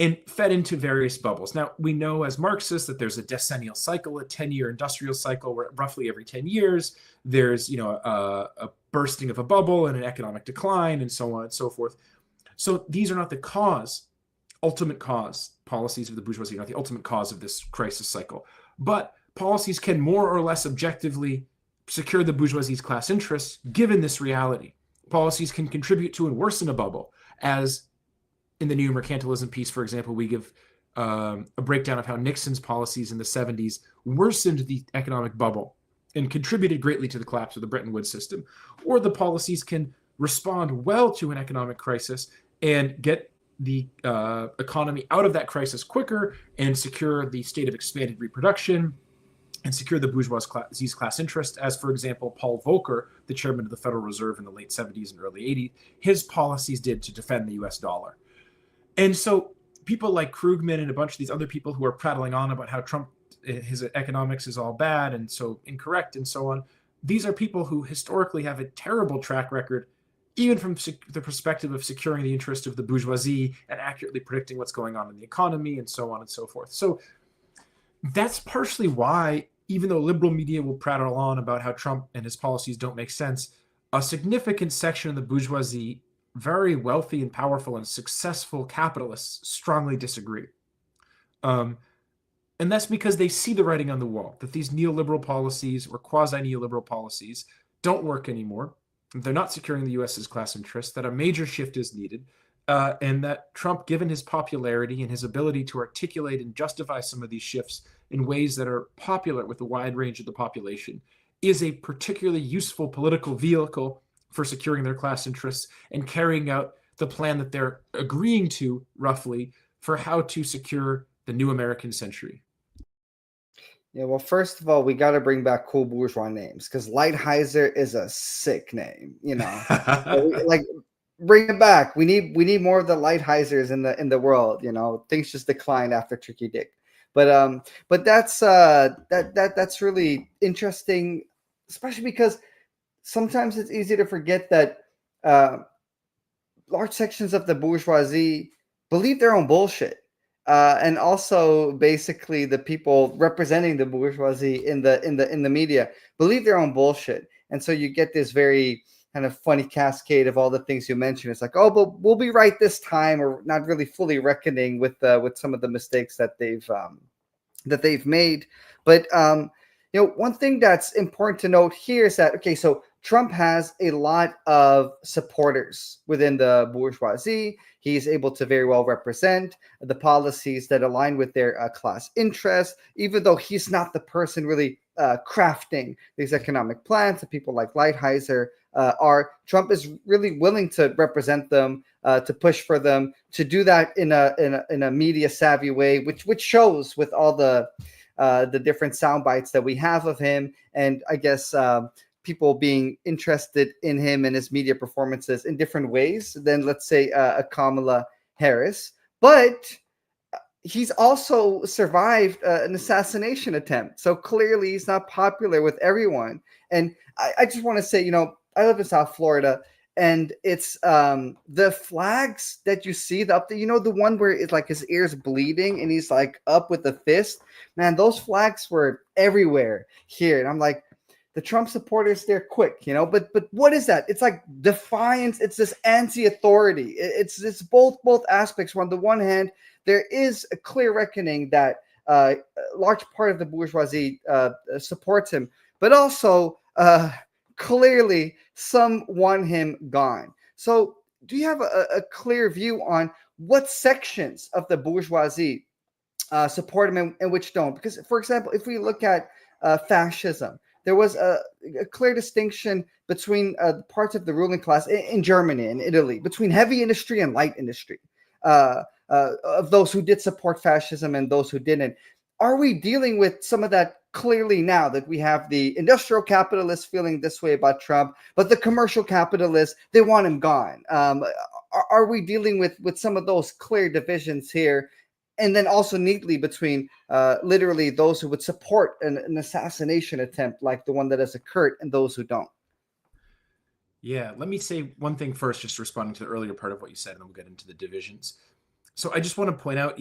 and fed into various bubbles. Now, we know as Marxists that there's a decennial cycle, a 10-year industrial cycle, where roughly every 10 years, there's a bursting of a bubble and an economic decline and so on and so forth. So these are not the ultimate cause. Policies of the bourgeoisie are not the ultimate cause of this crisis cycle. But policies can more or less objectively secure the bourgeoisie's class interests, given this reality. Policies can contribute to and worsen a bubble, as in the Neomercantilism piece, for example, we give a breakdown of how Nixon's policies in the 70s worsened the economic bubble and contributed greatly to the collapse of the Bretton Woods system. Or the policies can respond well to an economic crisis and get the economy out of that crisis quicker and secure the state of expanded reproduction and secure the bourgeoisie's class interest, as, for example, Paul Volcker, the chairman of the Federal Reserve in the late 70s and early 80s, his policies did to defend the US dollar. And so people like Krugman and a bunch of these other people who are prattling on about how Trump, his economics is all bad and so incorrect and so on, these are people who historically have a terrible track record, even from the perspective of securing the interest of the bourgeoisie and accurately predicting what's going on in the economy and so on and so forth. So that's partially why, even though liberal media will prattle on about how Trump and his policies don't make sense, a significant section of the bourgeoisie, very wealthy and powerful and successful capitalists, strongly disagree. And that's because they see the writing on the wall, that these neoliberal policies or quasi-neoliberal policies don't work anymore. They're not securing the U.S.'s class interests, that a major shift is needed, and that Trump, given his popularity and his ability to articulate and justify some of these shifts in ways that are popular with a wide range of the population, is a particularly useful political vehicle for securing their class interests and carrying out the plan that they're agreeing to, roughly, for how to secure the new American century. Yeah, well, first of all, we got to bring back cool bourgeois names, because Lighthizer is a sick name, like, bring it back. We need more of the Lighthizers in the world. Things just declined after Tricky Dick, but that's that's really interesting, especially because sometimes it's easy to forget that large sections of the bourgeoisie believe their own bullshit. And also, basically, the people representing the bourgeoisie in the media believe their own bullshit, and so you get this very kind of funny cascade of all the things you mentioned. It's like, oh, but we'll be right this time, or not really fully reckoning with some of the mistakes that they've made. But one thing that's important to note here is that, okay, so Trump has a lot of supporters within the bourgeoisie. He's able to very well represent the policies that align with their class interests, even though he's not the person really crafting these economic plans that people like Lighthizer are. Trump is really willing to represent them, to push for them, to do that in a media savvy way, which shows with all the different sound bites that we have of him, and I guess people being interested in him and his media performances in different ways than, let's say, a Kamala Harris. But he's also survived an assassination attempt. So clearly he's not popular with everyone. And I just want to say, I live in South Florida, and it's the flags that you see the one where it's like his ear's bleeding and he's like up with a fist. Man, those flags were everywhere here. And I'm like, the Trump supporters, they're quick, but what is that? It's like defiance. It's this anti-authority. It's both aspects. On the one hand, there is a clear reckoning that a large part of the bourgeoisie supports him, but also clearly some want him gone. So do you have a clear view on what sections of the bourgeoisie support him and which don't? Because, for example, if we look at fascism, there was a clear distinction between parts of the ruling class in Germany and Italy, between heavy industry and light industry, of those who did support fascism and those who didn't. Are we dealing with some of that clearly now that we have the industrial capitalists feeling this way about Trump, but the commercial capitalists, they want him gone? Are we dealing with some of those clear divisions here? And then also neatly between literally those who would support an assassination attempt like the one that has occurred and those who don't. Yeah, let me say one thing first, just responding to the earlier part of what you said, and then we'll get into the divisions. So I just want to point out,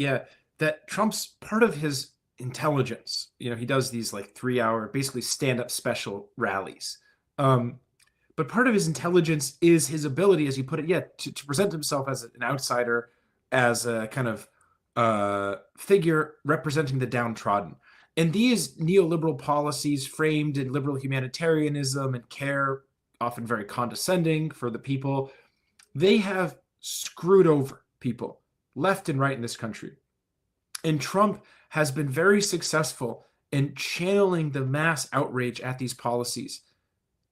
that Trump's part of his intelligence, he does these like 3-hour, basically stand-up special rallies. But part of his intelligence is his ability, as you put it, to present himself as an outsider, as a kind of figure representing the downtrodden. And these neoliberal policies framed in liberal humanitarianism and care, often very condescending for the people, they have screwed over people left and right in this country. And Trump has been very successful in channeling the mass outrage at these policies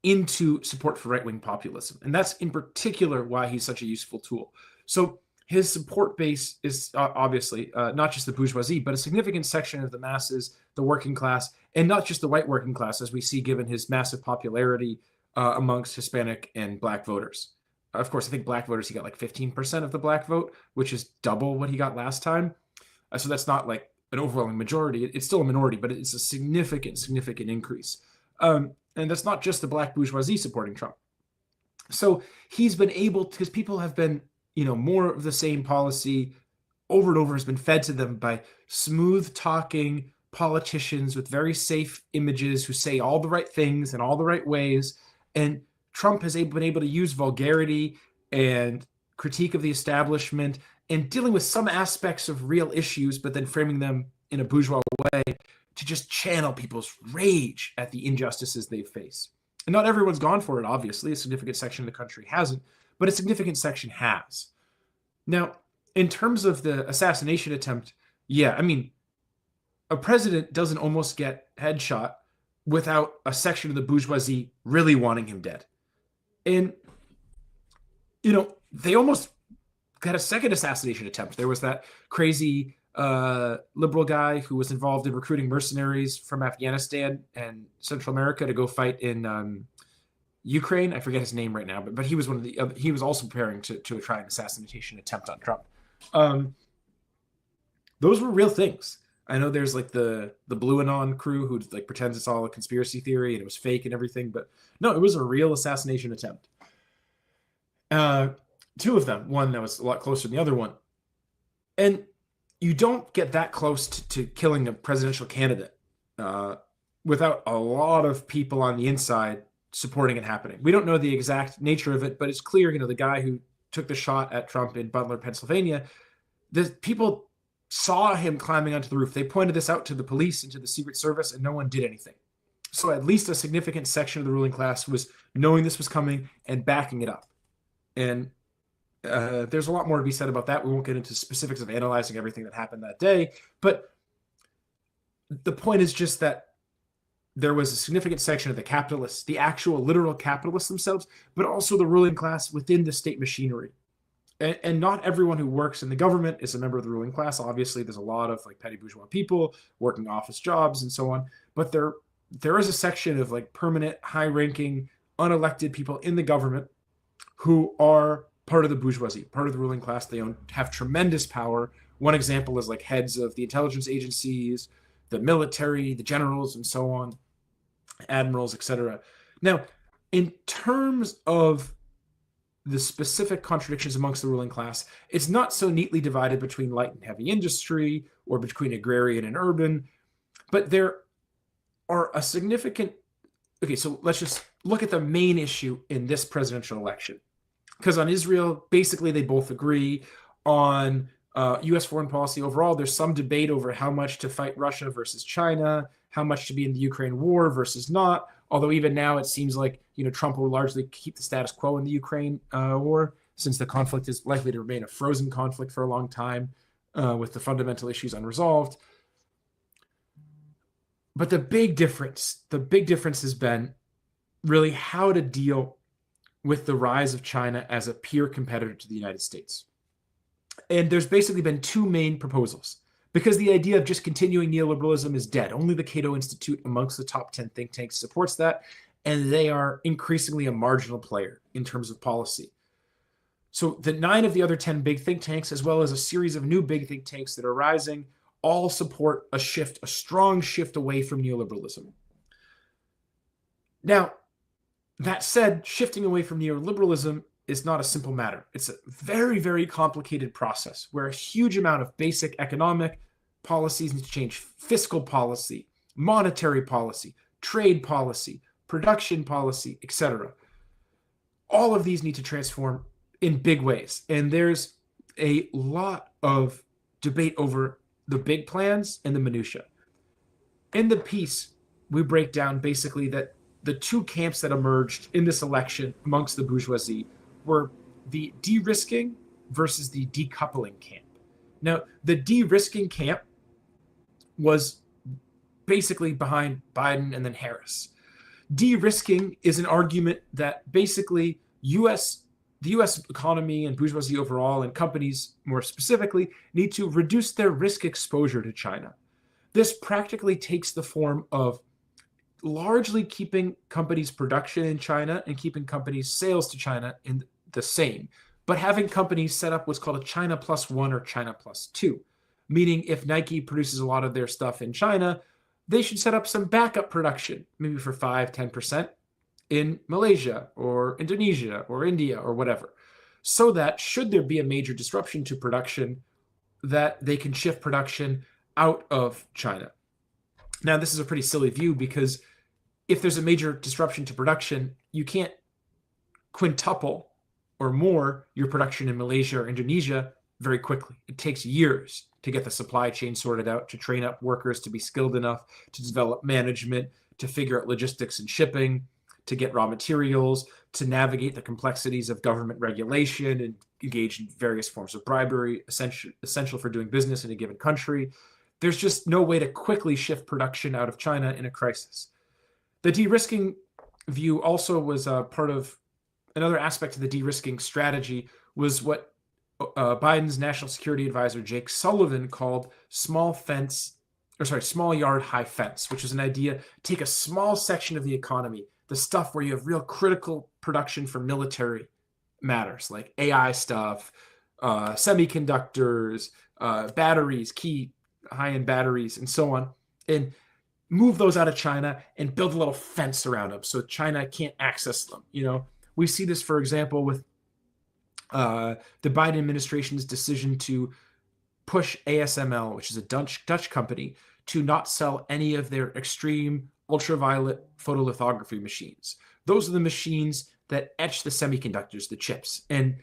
into support for right-wing populism. And that's in particular why he's such a useful tool. So his support base is obviously not just the bourgeoisie, but a significant section of the masses, the working class, and not just the white working class, as we see given his massive popularity amongst Hispanic and black voters. Of course, I think black voters, he got like 15% of the black vote, which is double what he got last time. So that's not like an overwhelming majority. It's still a minority, but it's a significant, significant increase. And that's not just the black bourgeoisie supporting Trump. So he's been able to, because people have been, more of the same policy over and over has been fed to them by smooth talking politicians with very safe images who say all the right things in all the right ways. And Trump has been able to use vulgarity and critique of the establishment and dealing with some aspects of real issues, but then framing them in a bourgeois way to just channel people's rage at the injustices they face. And not everyone's gone for it, obviously. A significant section of the country hasn't, but a significant section has. Now, in terms of the assassination attempt, a president doesn't almost get headshot without a section of the bourgeoisie really wanting him dead. And, they almost got a second assassination attempt. There was that crazy liberal guy who was involved in recruiting mercenaries from Afghanistan and Central America to go fight in Ukraine. I forget his name right now, but he was one of the he was also preparing to try an assassination attempt on Trump. Those were real things. I know there's like the Blue Anon crew who like pretends it's all a conspiracy theory and it was fake and everything, but no, it was a real assassination attempt. Two of them, one that was a lot closer than the other one. And you don't get that close to killing a presidential candidate without a lot of people on the inside supporting it happening. We don't know the exact nature of it, but it's clear, the guy who took the shot at Trump in Butler, Pennsylvania, the people saw him climbing onto the roof. They pointed this out to the police and to the Secret Service, and no one did anything. So at least a significant section of the ruling class was knowing this was coming and backing it up. And there's a lot more to be said about that. We won't get into specifics of analyzing everything that happened that day. But the point is just that there was a significant section of the capitalists, the actual literal capitalists themselves, but also the ruling class within the state machinery. And not everyone who works in the government is a member of the ruling class. Obviously, there's a lot of like petty bourgeois people working office jobs and so on. But there is a section of like permanent, high-ranking, unelected people in the government who are part of the bourgeoisie, part of the ruling class. They have tremendous power. One example is like heads of the intelligence agencies, the military, the generals, and so on, admirals, etc. Now, in terms of the specific contradictions amongst the ruling class, it's not so neatly divided between light and heavy industry or between agrarian and urban, but there are a significant... Okay, so let's just look at the main issue in this presidential election. Because on Israel, basically they both agree. On U.S. foreign policy overall, there's some debate over how much to fight Russia versus China, how much to be in the Ukraine war versus not. Although even now it seems like Trump will largely keep the status quo in the Ukraine war, since the conflict is likely to remain a frozen conflict for a long time with the fundamental issues unresolved. But the big difference has been really how to deal with the rise of China as a peer competitor to the United States. And there's basically been two main proposals, because the idea of just continuing neoliberalism is dead. Only the Cato Institute amongst the top 10 think tanks supports that, and they are increasingly a marginal player in terms of policy. So the 9 of the other 10 big think tanks, as well as a series of new big think tanks that are rising, all support a strong shift away from neoliberalism. Now, that said, shifting away from neoliberalism is not a simple matter. It's a very, very complicated process where a huge amount of basic economic policies need to change. Fiscal policy, monetary policy, trade policy, production policy, etc. All of these need to transform in big ways. And there's a lot of debate over the big plans and the minutia. In the piece, we break down basically that the two camps that emerged in this election amongst the bourgeoisie were the de-risking versus the decoupling camp. Now, the de-risking camp was basically behind Biden and then Harris. De-risking is an argument that basically the the US economy and bourgeoisie overall, and companies more specifically, need to reduce their risk exposure to China. This practically takes the form of largely keeping companies' production in China and keeping companies' sales to China in the same, but having companies set up what's called a China plus one or China plus two, meaning if Nike produces a lot of their stuff in China, they should set up some backup production, maybe for 5-10% in Malaysia or Indonesia or India or whatever, so that should there be a major disruption to production, that they can shift production out of China. Now, this is a pretty silly view, because if there's a major disruption to production, you can't quintuple or more your production in Malaysia or Indonesia very quickly. It takes years to get the supply chain sorted out, to train up workers to be skilled enough, to develop management, to figure out logistics and shipping, to get raw materials, to navigate the complexities of government regulation and engage in various forms of bribery, essential for doing business in a given country. There's just no way to quickly shift production out of China in a crisis. The de-risking view also was part of another aspect of the de-risking strategy, was what Biden's national security advisor Jake Sullivan called small yard, high fence, which is an idea: take a small section of the economy, the stuff where you have real critical production for military matters, like AI stuff, semiconductors, batteries, key high-end batteries, and so on, and move those out of China and build a little fence around them so China can't access them. We see this, for example, with the Biden administration's decision to push ASML, which is a Dutch company, to not sell any of their extreme ultraviolet photolithography machines. Those are the machines that etch the semiconductors, the chips. And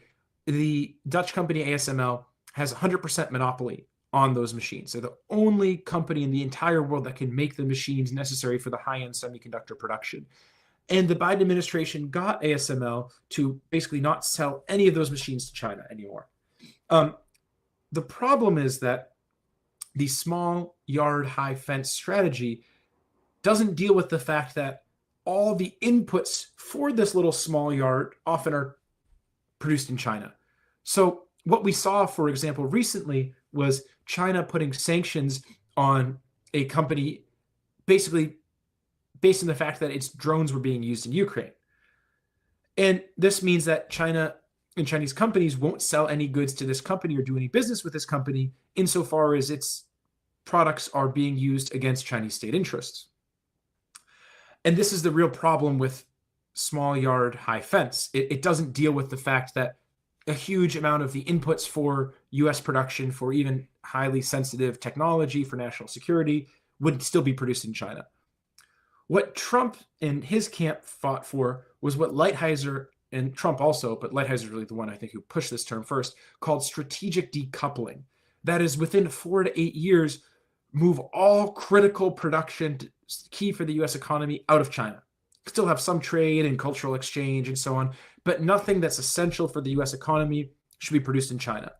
the Dutch company ASML has 100% monopoly on those machines. They're the only company in the entire world that can make the machines necessary for the high-end semiconductor production. And the Biden administration got ASML to basically not sell any of those machines to China anymore. The problem is that the small yard, high fence strategy doesn't deal with the fact that all the inputs for this little small yard often are produced in China. So what we saw, for example, recently was China putting sanctions on a company basically based on the fact that its drones were being used in Ukraine. And this means that China and Chinese companies won't sell any goods to this company or do any business with this company insofar as its products are being used against Chinese state interests. And this is the real problem with small yard, high fence. It doesn't deal with the fact that a huge amount of the inputs for US production for even highly sensitive technology for national security would still be produced in China. What Trump and his camp fought for was what Lighthizer, and Trump also, but Lighthizer is really the one I think who pushed this term first, called strategic decoupling. That is, within 4 to 8 years, move all critical production key for the US economy out of China. Still have some trade and cultural exchange and so on, but nothing that's essential for the US economy should be produced in China.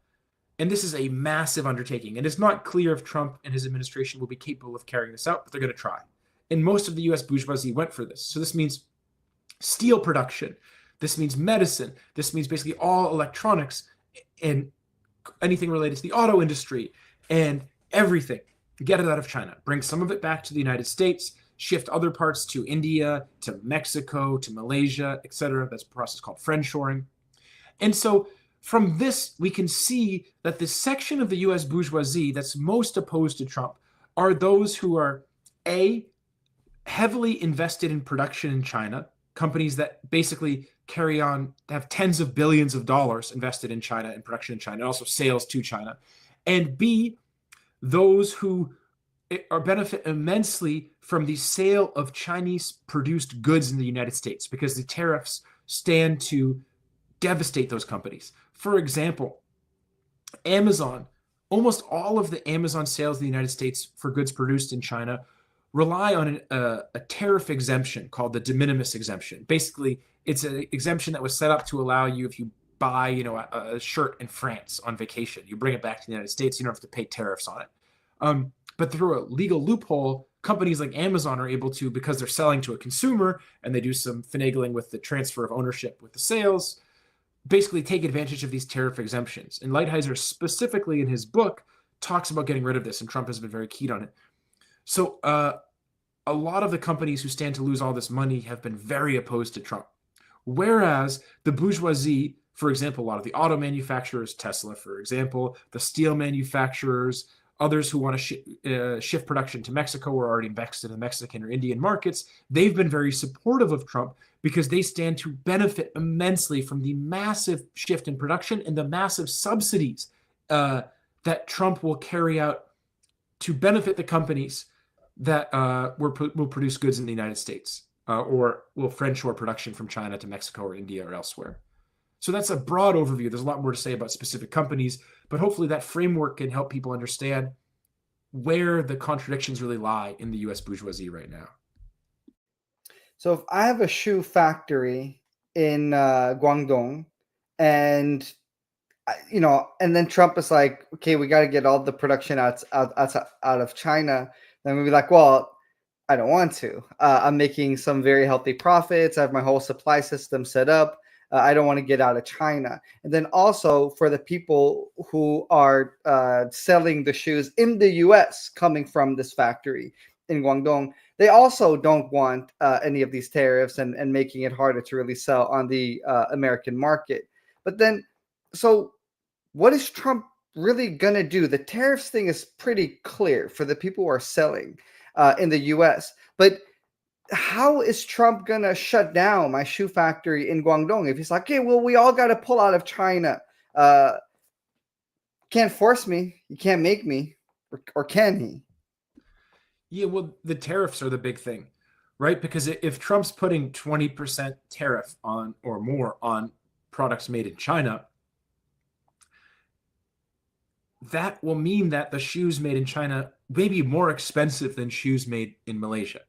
And this is a massive undertaking. And it's not clear if Trump and his administration will be capable of carrying this out, but they're going to try. And most of the US bourgeoisie went for this. So this means steel production. This means medicine. This means basically all electronics and anything related to the auto industry and everything. Get it out of China. Bring some of it back to the United States. Shift other parts to India, to Mexico, to Malaysia, etc. That's a process called friendshoring. And so from this, we can see that the section of the US bourgeoisie that's most opposed to Trump are those who are, A, heavily invested in production in China, companies that basically have tens of billions of dollars invested in China and production in China, and also sales to China. And B, those who benefit immensely from the sale of Chinese-produced goods in the United States, because the tariffs stand to devastate those companies. For example, Amazon, almost all of the Amazon sales in the United States for goods produced in China rely on a tariff exemption called the de minimis exemption. Basically, it's an exemption that was set up to allow you, if you buy a shirt in France on vacation, you bring it back to the United States, you don't have to pay tariffs on it. But through a legal loophole, companies like Amazon are able to, because they're selling to a consumer and they do some finagling with the transfer of ownership with the sales, basically take advantage of these tariff exemptions. And Lighthizer, specifically in his book, talks about getting rid of this, and Trump has been very keen on it. So a lot of the companies who stand to lose all this money have been very opposed to Trump. Whereas the bourgeoisie, for example, a lot of the auto manufacturers, Tesla, for example, the steel manufacturers, others who want to shift production to Mexico or already invested in the Mexican or Indian markets, they've been very supportive of Trump because they stand to benefit immensely from the massive shift in production and the massive subsidies that Trump will carry out to benefit the companies that will produce goods in the United States or will friendshore production from China to Mexico or India or elsewhere. So that's a broad overview. There's a lot more to say about specific companies, but hopefully that framework can help people understand where the contradictions really lie in the U.S. bourgeoisie right now. So if I have a shoe factory in Guangdong, and and then Trump is like, okay, we got to get all the production out of China. Then we'd be like, well, I don't want to. I'm making some very healthy profits. I have my whole supply system set up. I don't want to get out of China. And then also for the people who are selling the shoes in the U.S. coming from this factory in Guangdong, they also don't want any of these tariffs and making it harder to really sell on the American market. But then, so what is Trump really going to do? The tariffs thing is pretty clear for the people who are selling in the U.S., but how is Trump going to shut down my shoe factory in Guangdong if he's like, okay, well, we all got to pull out of China? Can't force me. You can't make me. Or can he? Yeah, well, the tariffs are the big thing, right? Because if Trump's putting 20% tariff on or more on products made in China, that will mean that the shoes made in China may be more expensive than shoes made in Malaysia,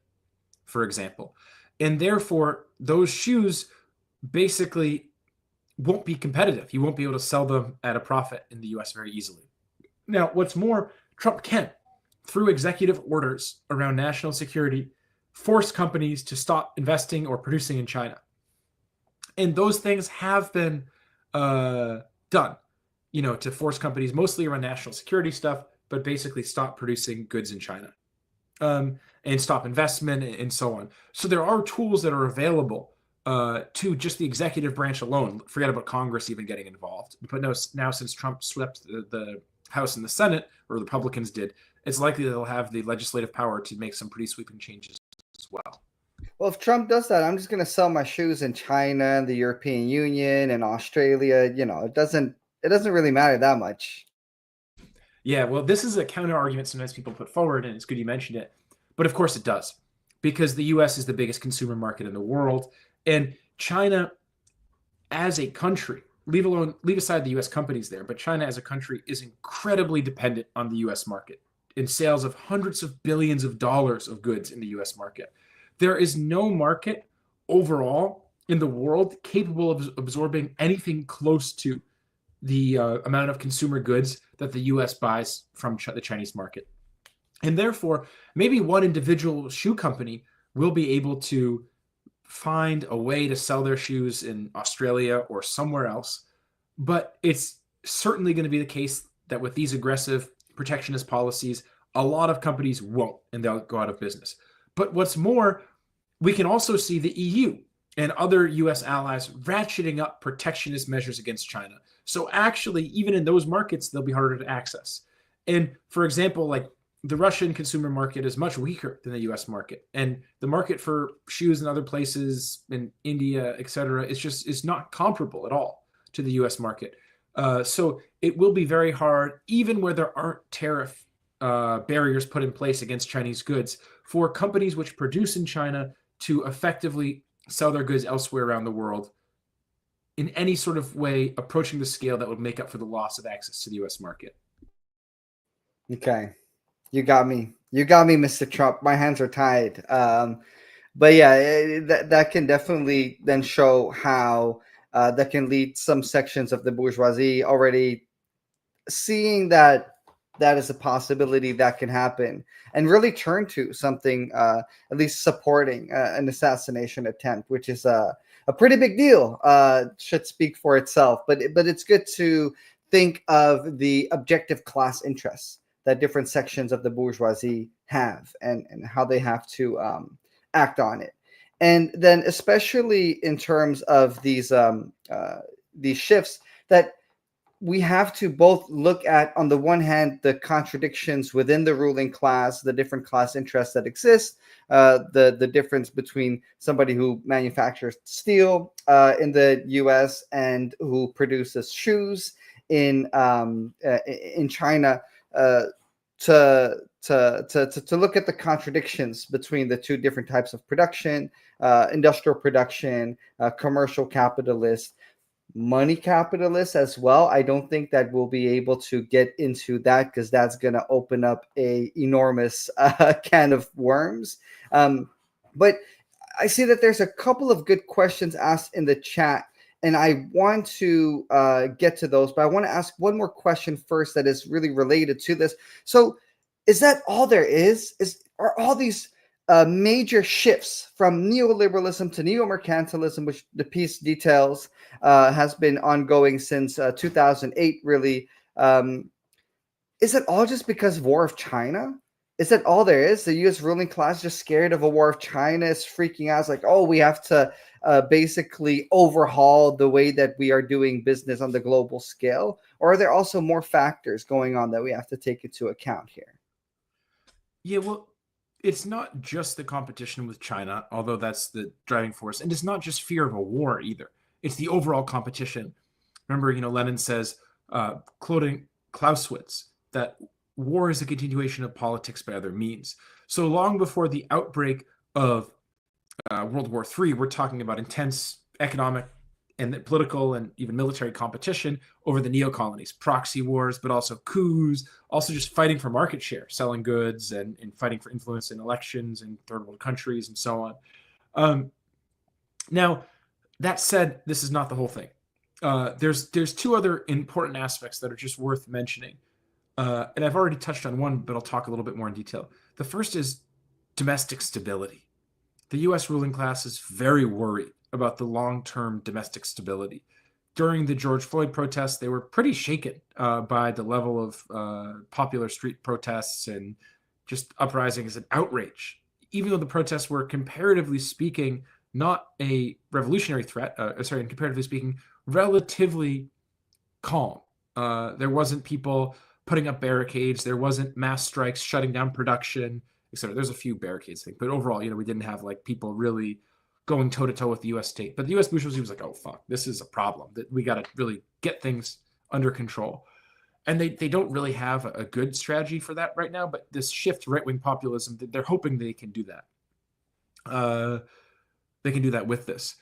for example. And therefore, those shoes basically won't be competitive. You won't be able to sell them at a profit in the US very easily. Now, what's more, Trump can, through executive orders around national security, force companies to stop investing or producing in China. And those things have been done, to force companies mostly around national security stuff, but basically stop producing goods in China and stop investment and so on. So there are tools that are available to just the executive branch alone. Forget about Congress even getting involved. But now since Trump swept the House and the Senate, or the Republicans did, it's likely they'll have the legislative power to make some pretty sweeping changes as well. Well, if Trump does that, I'm just going to sell my shoes in China and the European Union and Australia. It doesn't really matter that much. Yeah, well, this is a counter argument sometimes people put forward, and it's good you mentioned it. But of course it does, because the U.S. is the biggest consumer market in the world, and China as a country, leave aside the U.S. companies there, but China as a country is incredibly dependent on the U.S. market in sales of hundreds of billions of dollars of goods in the U.S. market. There is no market overall in the world capable of absorbing anything close to the amount of consumer goods that the U.S. buys from the Chinese market. And therefore, maybe one individual shoe company will be able to find a way to sell their shoes in Australia or somewhere else. But it's certainly going to be the case that with these aggressive protectionist policies, a lot of companies won't, and they'll go out of business. But what's more, we can also see the EU and other U.S. allies ratcheting up protectionist measures against China. So actually, even in those markets, they'll be harder to access. And for example, like the Russian consumer market is much weaker than the U.S. market. And the market for shoes in other places, in India, et cetera, is not comparable at all to the U.S. market. So it will be very hard, even where there aren't tariff barriers put in place against Chinese goods, for companies which produce in China to effectively sell their goods elsewhere around the world in any sort of way approaching the scale that would make up for the loss of access to the U.S. market. Okay. You got me, Mr. Trump. My hands are tied. But yeah, that can definitely then show how that can lead some sections of the bourgeoisie already seeing that is a possibility that can happen, and really turn to something at least supporting an assassination attempt, which is a pretty big deal. Should speak for itself. But it's good to think of the objective class interests that different sections of the bourgeoisie have, and how they have to act on it. And then, especially in terms of these shifts, that we have to both look at, on the one hand, the contradictions within the ruling class, the different class interests that exist, the difference between somebody who manufactures steel in the U.S. and who produces shoes in China, to look at the contradictions between the two different types of production, industrial production, commercial capitalist, money capitalists as well. I don't think that we'll be able to get into that, because that's going to open up a enormous can of worms. But I see that there's a couple of good questions asked in the chat, and I want to get to those, but I want to ask one more question first that is really related to this. So is that all there is? Are all these major shifts from neoliberalism to neo-mercantilism, which the piece details has been ongoing since 2008, really? Is it all just because of War of China? Is that all there is? The U.S. ruling class just scared of a war of China, is freaking out. It's like, oh, we have to basically overhaul the way that we are doing business on the global scale? Or are there also more factors going on that we have to take into account here? Yeah, well, it's not just the competition with China, although that's the driving force. And it's not just fear of a war either. It's the overall competition. Remember, Lenin says, quoting Clausewitz, that war is a continuation of politics by other means. So long before the outbreak of World War III, we're talking about intense economic and political and even military competition over the neo-colonies, proxy wars, but also coups, also just fighting for market share, selling goods and fighting for influence in elections in third world countries and so on. Now, that said, this is not the whole thing. There's two other important aspects that are just worth mentioning. And I've already touched on one, but I'll talk a little bit more in detail. The first is domestic stability. The U.S. ruling class is very worried about the long-term domestic stability. During the George Floyd protests, they were pretty shaken by the level of popular street protests and just uprisings and outrage. Even though the protests were, comparatively speaking, not a revolutionary threat, and comparatively speaking, relatively calm. There wasn't people putting up barricades. There wasn't mass strikes shutting down production, etc. There's a few barricades things, but overall, we didn't have like people really going toe-to-toe with the U.S. state. But the U.S. bourgeoisie was like, oh, fuck, this is a problem, that we got to really get things under control. And they don't really have a good strategy for that right now, but this shift to right-wing populism, they're hoping they can do that. They can do that with this.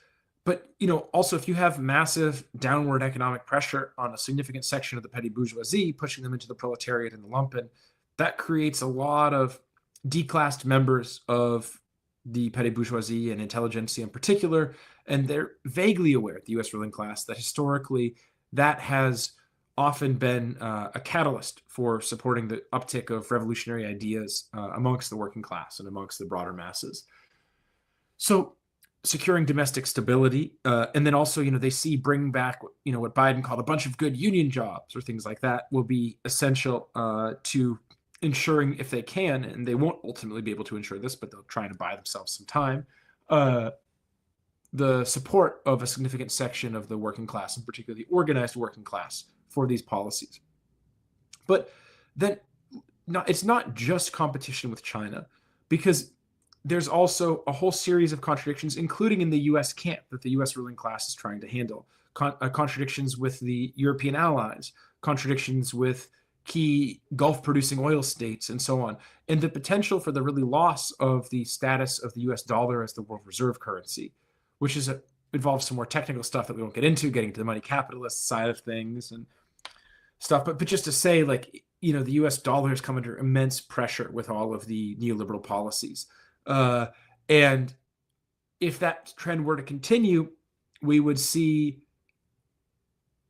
But, also, if you have massive downward economic pressure on a significant section of the petty bourgeoisie, pushing them into the proletariat and the lumpen, that creates a lot of declassed members of the petty bourgeoisie and intelligentsia in particular, and they're vaguely aware, the U.S. ruling class, that historically that has often been a catalyst for supporting the uptick of revolutionary ideas amongst the working class and amongst the broader masses. So securing domestic stability, and then also, they see bringing back, what Biden called a bunch of good union jobs or things like that, will be essential to ensuring, if they can, and they won't ultimately be able to ensure this, but they'll try to buy themselves some time, the support of a significant section of the working class, in particular the organized working class, for these policies. But then it's not just competition with China, because there's also a whole series of contradictions, including in the U.S. camp, that the U.S. ruling class is trying to handle. Contradictions with the European allies, contradictions with key Gulf-producing oil states, and so on, and the potential for the really loss of the status of the U.S. dollar as the world reserve currency, which involves some more technical stuff that we won't get into, getting to the money capitalist side of things and stuff. But just to say, the U.S. dollar has come under immense pressure with all of the neoliberal policies. And if that trend were to continue, we would see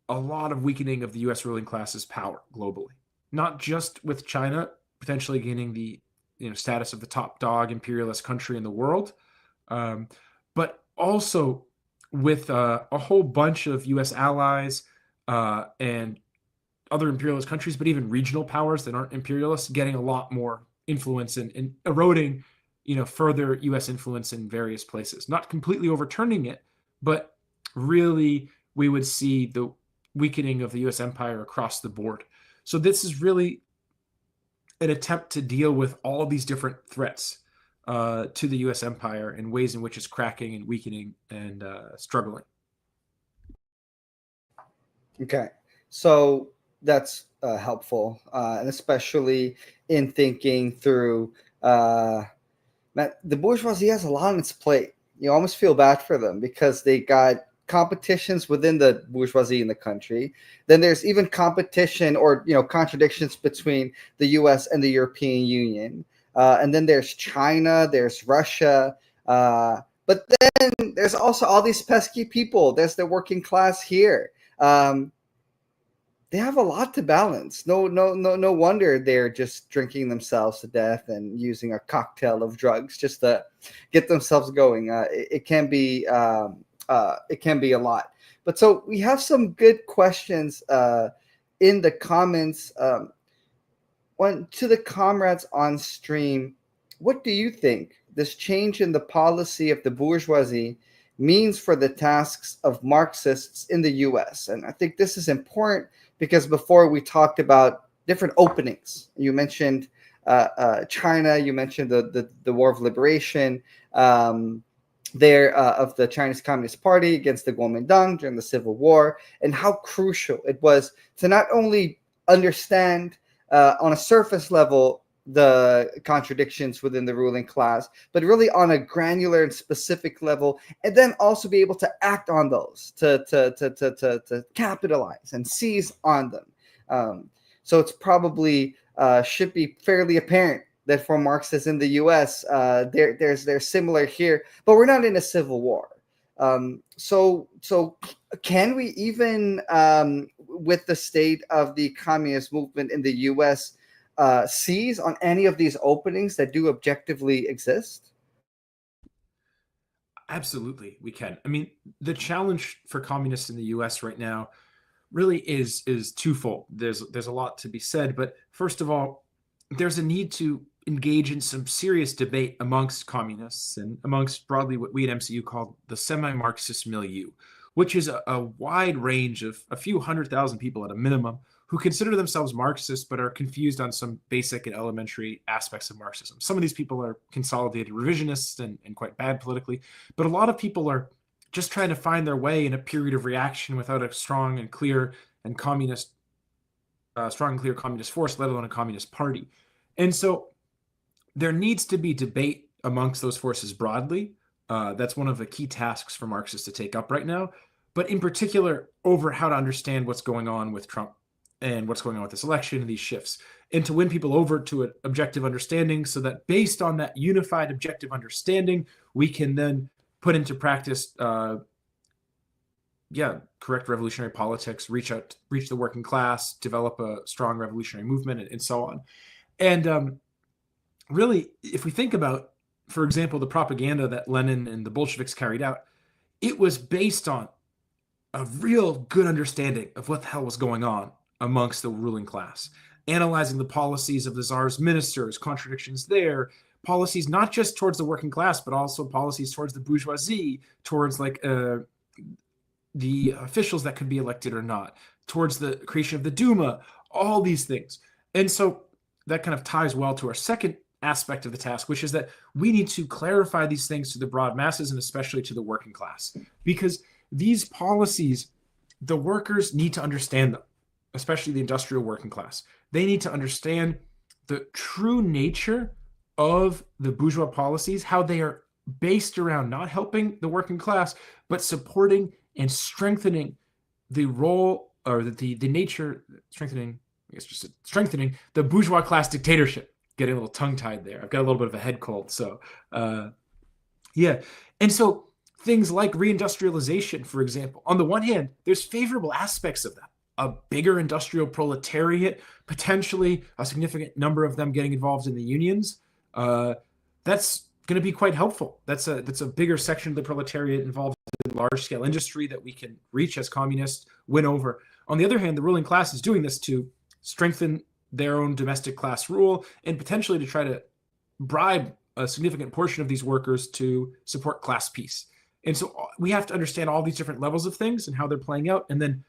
a lot of weakening of the U.S. ruling class's power globally, not just with China potentially gaining the status of the top dog imperialist country in the world, but also with a whole bunch of U.S. allies and other imperialist countries, but even regional powers that aren't imperialists, getting a lot more influence and eroding, further U.S. influence in various places. Not completely overturning it, but really we would see the weakening of the U.S. empire across the board. So this is really an attempt to deal with all these different threats to the U.S. empire and ways in which it's cracking and weakening and struggling. Okay, so that's helpful, and especially in thinking through the bourgeoisie has a lot on its plate. You almost feel bad for them because they got competitions within the bourgeoisie in the country. Then there's even competition or contradictions between the U.S. and the European Union, and then there's China, there's Russia, but then there's also all these pesky people. There's the working class here. They have a lot to balance. No wonder they're just drinking themselves to death and using a cocktail of drugs just to get themselves going. It can be a lot. But so we have some good questions in the comments. One to the comrades on stream, what do you think this change in the policy of the bourgeoisie means for the tasks of Marxists in the U.S.? And I think this is important because before we talked about different openings. You mentioned China. You mentioned the War of Liberation of the Chinese Communist Party against the Kuomintang during the Civil War, and how crucial it was to not only understand on a surface level the contradictions within the ruling class, but really on a granular and specific level, and then also be able to act on those, to capitalize and seize on them. So it's probably should be fairly apparent that for Marxists in the U.S., they're similar here, but we're not in a civil war. So can we even, with the state of the communist movement in the U.S., seize on any of these openings that do objectively exist? Absolutely, we can. I mean, the challenge for communists in the U.S. right now really is twofold. There's a lot to be said, but first of all, there's a need to engage in some serious debate amongst communists and amongst broadly what we at MCU call the semi-Marxist milieu, which is a wide range of a few 100,000 people at a minimum who consider themselves Marxists but are confused on some basic and elementary aspects of Marxism. Some of these people are consolidated revisionists and quite bad politically, but a lot of people are just trying to find their way in a period of reaction without a strong and clear communist force, let alone a communist party. And so there needs to be debate amongst those forces broadly. That's one of the key tasks for Marxists to take up right now, but in particular over how to understand what's going on with Trump and what's going on with this election and these shifts, and to win people over to an objective understanding so that based on that unified objective understanding, we can then put into practice correct revolutionary politics, reach the working class, develop a strong revolutionary movement, and so on. And really, if we think about, for example, the propaganda that Lenin and the Bolsheviks carried out, it was based on a real good understanding of what the hell was going on amongst the ruling class, analyzing the policies of the Tsar's ministers, contradictions there, policies not just towards the working class, but also policies towards the bourgeoisie, towards the officials that could be elected or not, towards the creation of the Duma, all these things. And so that kind of ties well to our second aspect of the task, which is that we need to clarify these things to the broad masses and especially to the working class, because these policies, the workers need to understand them, especially the industrial working class. They need to understand the true nature of the bourgeois policies, how they are based around not helping the working class, but supporting and strengthening the role or the nature, strengthening the bourgeois class dictatorship. Getting a little tongue-tied there. I've got a little bit of a head cold. So, yeah. And so things like reindustrialization, for example, on the one hand, there's favorable aspects of that. A bigger industrial proletariat, potentially a significant number of them getting involved in the unions. That's going to be quite helpful. That's a bigger section of the proletariat involved in large scale industry that we can reach as communists, win over. On the other hand, the ruling class is doing this to strengthen their own domestic class rule and potentially to try to bribe a significant portion of these workers to support class peace. And so we have to understand all these different levels of things and how they're playing out, and then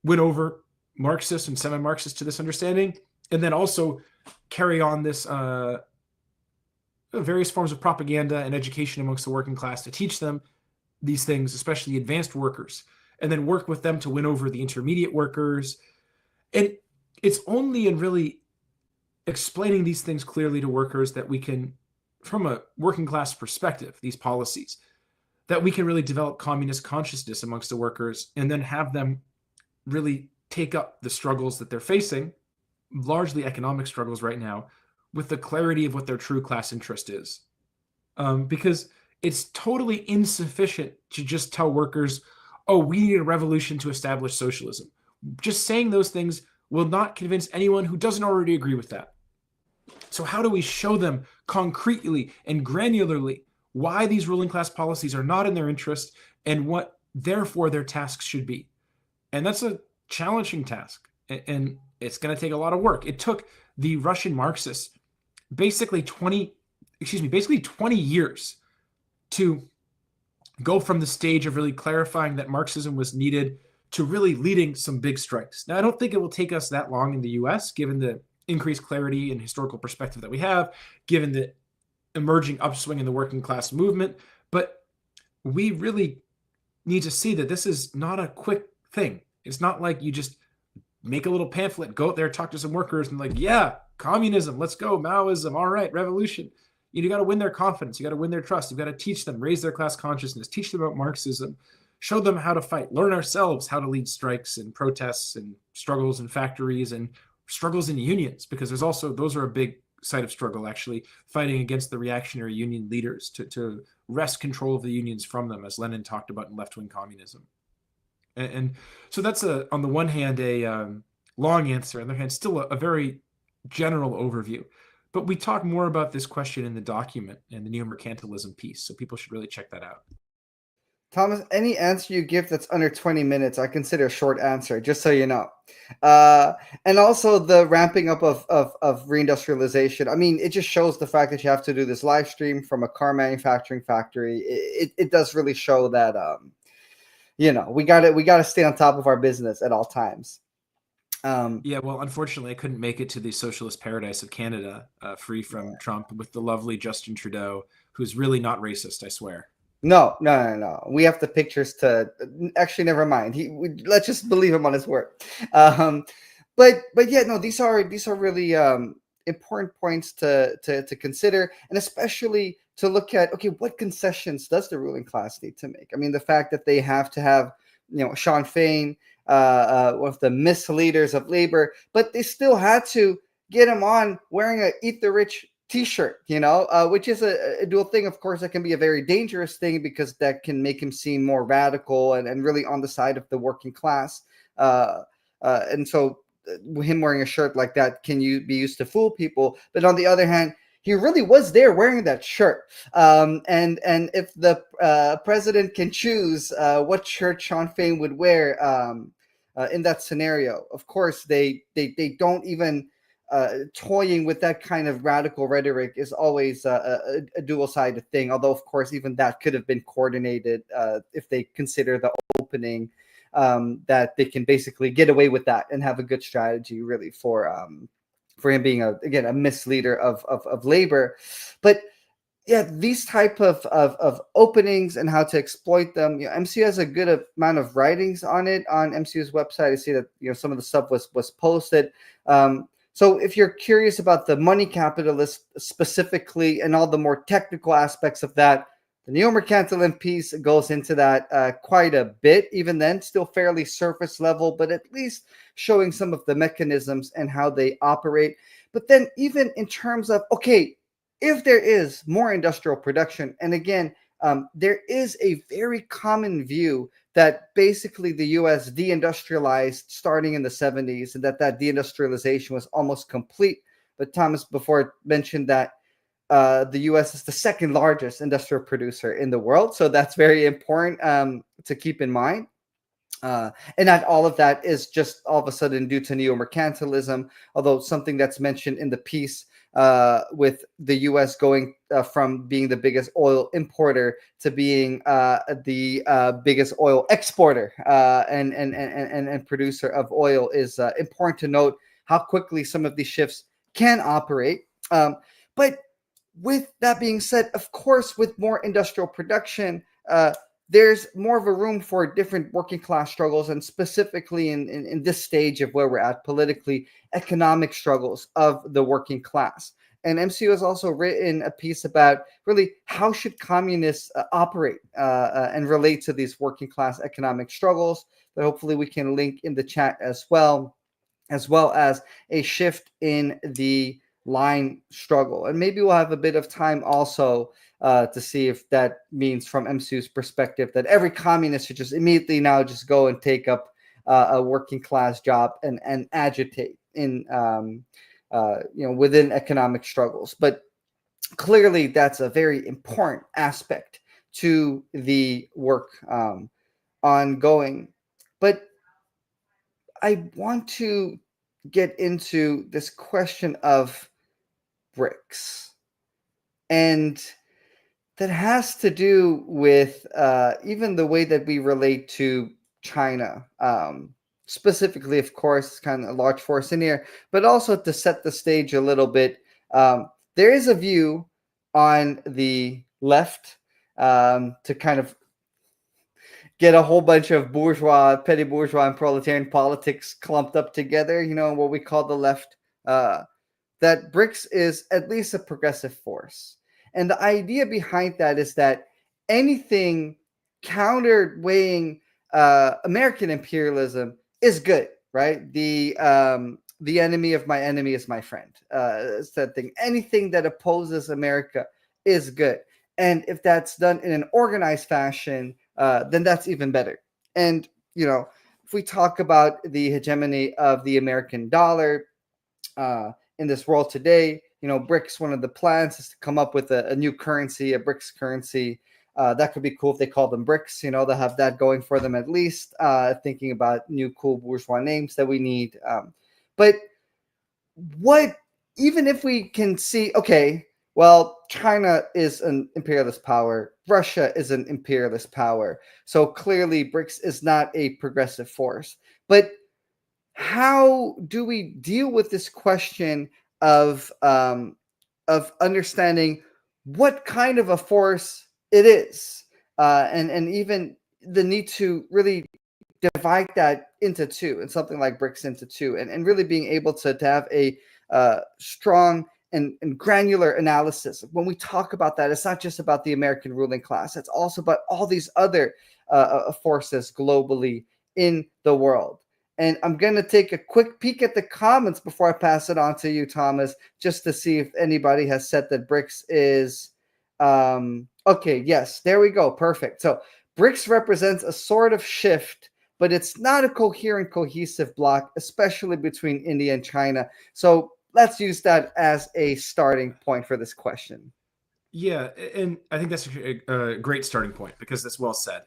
win over Marxists and semi-Marxists to this understanding, and then also carry on this various forms of propaganda and education amongst the working class to teach them these things, especially advanced workers, and then work with them to win over the intermediate workers. And it's only in really explaining these things clearly to workers that we can, from a working class perspective, these policies, that we can really develop communist consciousness amongst the workers and then have them really take up the struggles that they're facing, largely economic struggles right now, with the clarity of what their true class interest is. Because it's totally insufficient to just tell workers, oh, we need a revolution to establish socialism. Just saying those things will not convince anyone who doesn't already agree with that. So how do we show them concretely and granularly why these ruling class policies are not in their interest and what, therefore, their tasks should be? And that's a challenging task, and it's going to take a lot of work. It took the Russian Marxists basically 20 years to go from the stage of really clarifying that Marxism was needed to really leading some big strikes. Now, I don't think it will take us that long in the US, given the increased clarity and historical perspective that we have, given the emerging upswing in the working class movement. But we really need to see that this is not a quick thing. It's not like you just make a little pamphlet, go out there, talk to some workers, and like, yeah, communism, let's go, Maoism, all right, revolution. You got to win their confidence. You got to win their trust. You've got to teach them, raise their class consciousness, teach them about Marxism, show them how to fight, learn ourselves how to lead strikes and protests and struggles in factories and struggles in unions, because those are a big site of struggle, actually, fighting against the reactionary union leaders to wrest control of the unions from them, as Lenin talked about in left-wing communism. And so that's on the one hand, a long answer, on the other hand, still a very general overview. But we talk more about this question in the document and the Neomercantilism piece, so people should really check that out. Thomas, any answer you give that's under 20 minutes, I consider a short answer, just so you know. And also the ramping up of reindustrialization. I mean, it just shows the fact that you have to do this live stream from a car manufacturing factory. It does really show that, we gotta stay on top of our business at all times. Yeah, well, unfortunately, I couldn't make it to the socialist paradise of Canada, free from Trump, with the lovely Justin Trudeau, who's really not racist, I swear. No. We have the pictures to actually. Never mind. Let's just believe him on his word. But yeah, no. These are really important points to consider, and especially to look at. Okay, what concessions does the ruling class need to make? I mean, the fact that they have to have, Sean Fain, one of the misleaders of labor, but they still had to get him on wearing a "Eat the Rich" T-shirt, which is a dual thing. Of course, that can be a very dangerous thing because that can make him seem more radical and really on the side of the working class. And so him wearing a shirt like that can be used to fool people. But on the other hand, he really was there wearing that shirt. And if the president can choose what shirt Sean Fain would wear in that scenario, of course, they don't even toying with that kind of radical rhetoric is always a dual-sided thing. Although, of course, even that could have been coordinated if they consider the opening, that they can basically get away with that and have a good strategy, really, for him being a misleader of labor. But yeah, these type of openings and how to exploit them. MCU has a good amount of writings on it on MCU's website. I see that some of the stuff was posted. So if you're curious about the money capitalist specifically and all the more technical aspects of that, the Neo-Mercantilism piece goes into that quite a bit. Even then, still fairly surface level, but at least showing some of the mechanisms and how they operate. But then even in terms of, okay, if there is more industrial production, and again, there is a very common view that basically the U.S. deindustrialized starting in the 70s, and that deindustrialization was almost complete. But Thomas before mentioned that the U.S. is the second largest industrial producer in the world. So that's very important to keep in mind. And not all of that is just all of a sudden due to Neomercantilism, although something that's mentioned in the piece with the U.S. going from being the biggest oil importer to being the biggest oil exporter and producer of oil is important to note how quickly some of these shifts can operate. But with that being said, of course, with more industrial production, there's more of a room for different working class struggles, and specifically in this stage of where we're at politically, economic struggles of the working class. And MCU has also written a piece about really how should communists operate and relate to these working class economic struggles that hopefully we can link in the chat as well as a shift in the line struggle. And maybe we'll have a bit of time also to see if that means from MCU's perspective that every communist should just immediately now just go and take up a working class job and agitate in within economic struggles. But clearly that's a very important aspect to the work ongoing. But I want to get into this question of BRICS, and that has to do with even the way that we relate to China. Specifically, of course, kind of a large force in here, but also to set the stage a little bit. There is a view on the left to kind of get a whole bunch of bourgeois, petty bourgeois, and proletarian politics clumped up together, what we call the left, that BRICS is at least a progressive force. And the idea behind that is that anything counterweighing American imperialism is good, right? The enemy of my enemy is my friend. It's that thing. Anything that opposes America is good. And if that's done in an organized fashion, then that's even better. And, if we talk about the hegemony of the American dollar in this world today, BRICS, one of the plans is to come up with a new currency, a BRICS currency. That could be cool if they call them BRICS, they'll have that going for them at least, thinking about new cool bourgeois names that we need. But even if we can see, okay, well, China is an imperialist power. Russia is an imperialist power. So clearly BRICS is not a progressive force. But how do we deal with this question of understanding what kind of a force it is, and even the need to really divide that into two, and something like BRICS into two, and really being able to have a strong and granular analysis. When we talk about that, it's not just about the American ruling class. It's also about all these other forces globally in the world. And I'm going to take a quick peek at the comments before I pass it on to you, Thomas, just to see if anybody has said that BRICS is... okay, yes, there we go. Perfect. So BRICS represents a sort of shift, but it's not a coherent, cohesive bloc, especially between India and China. So let's use that as a starting point for this question. Yeah, and I think that's a great starting point, because that's well said.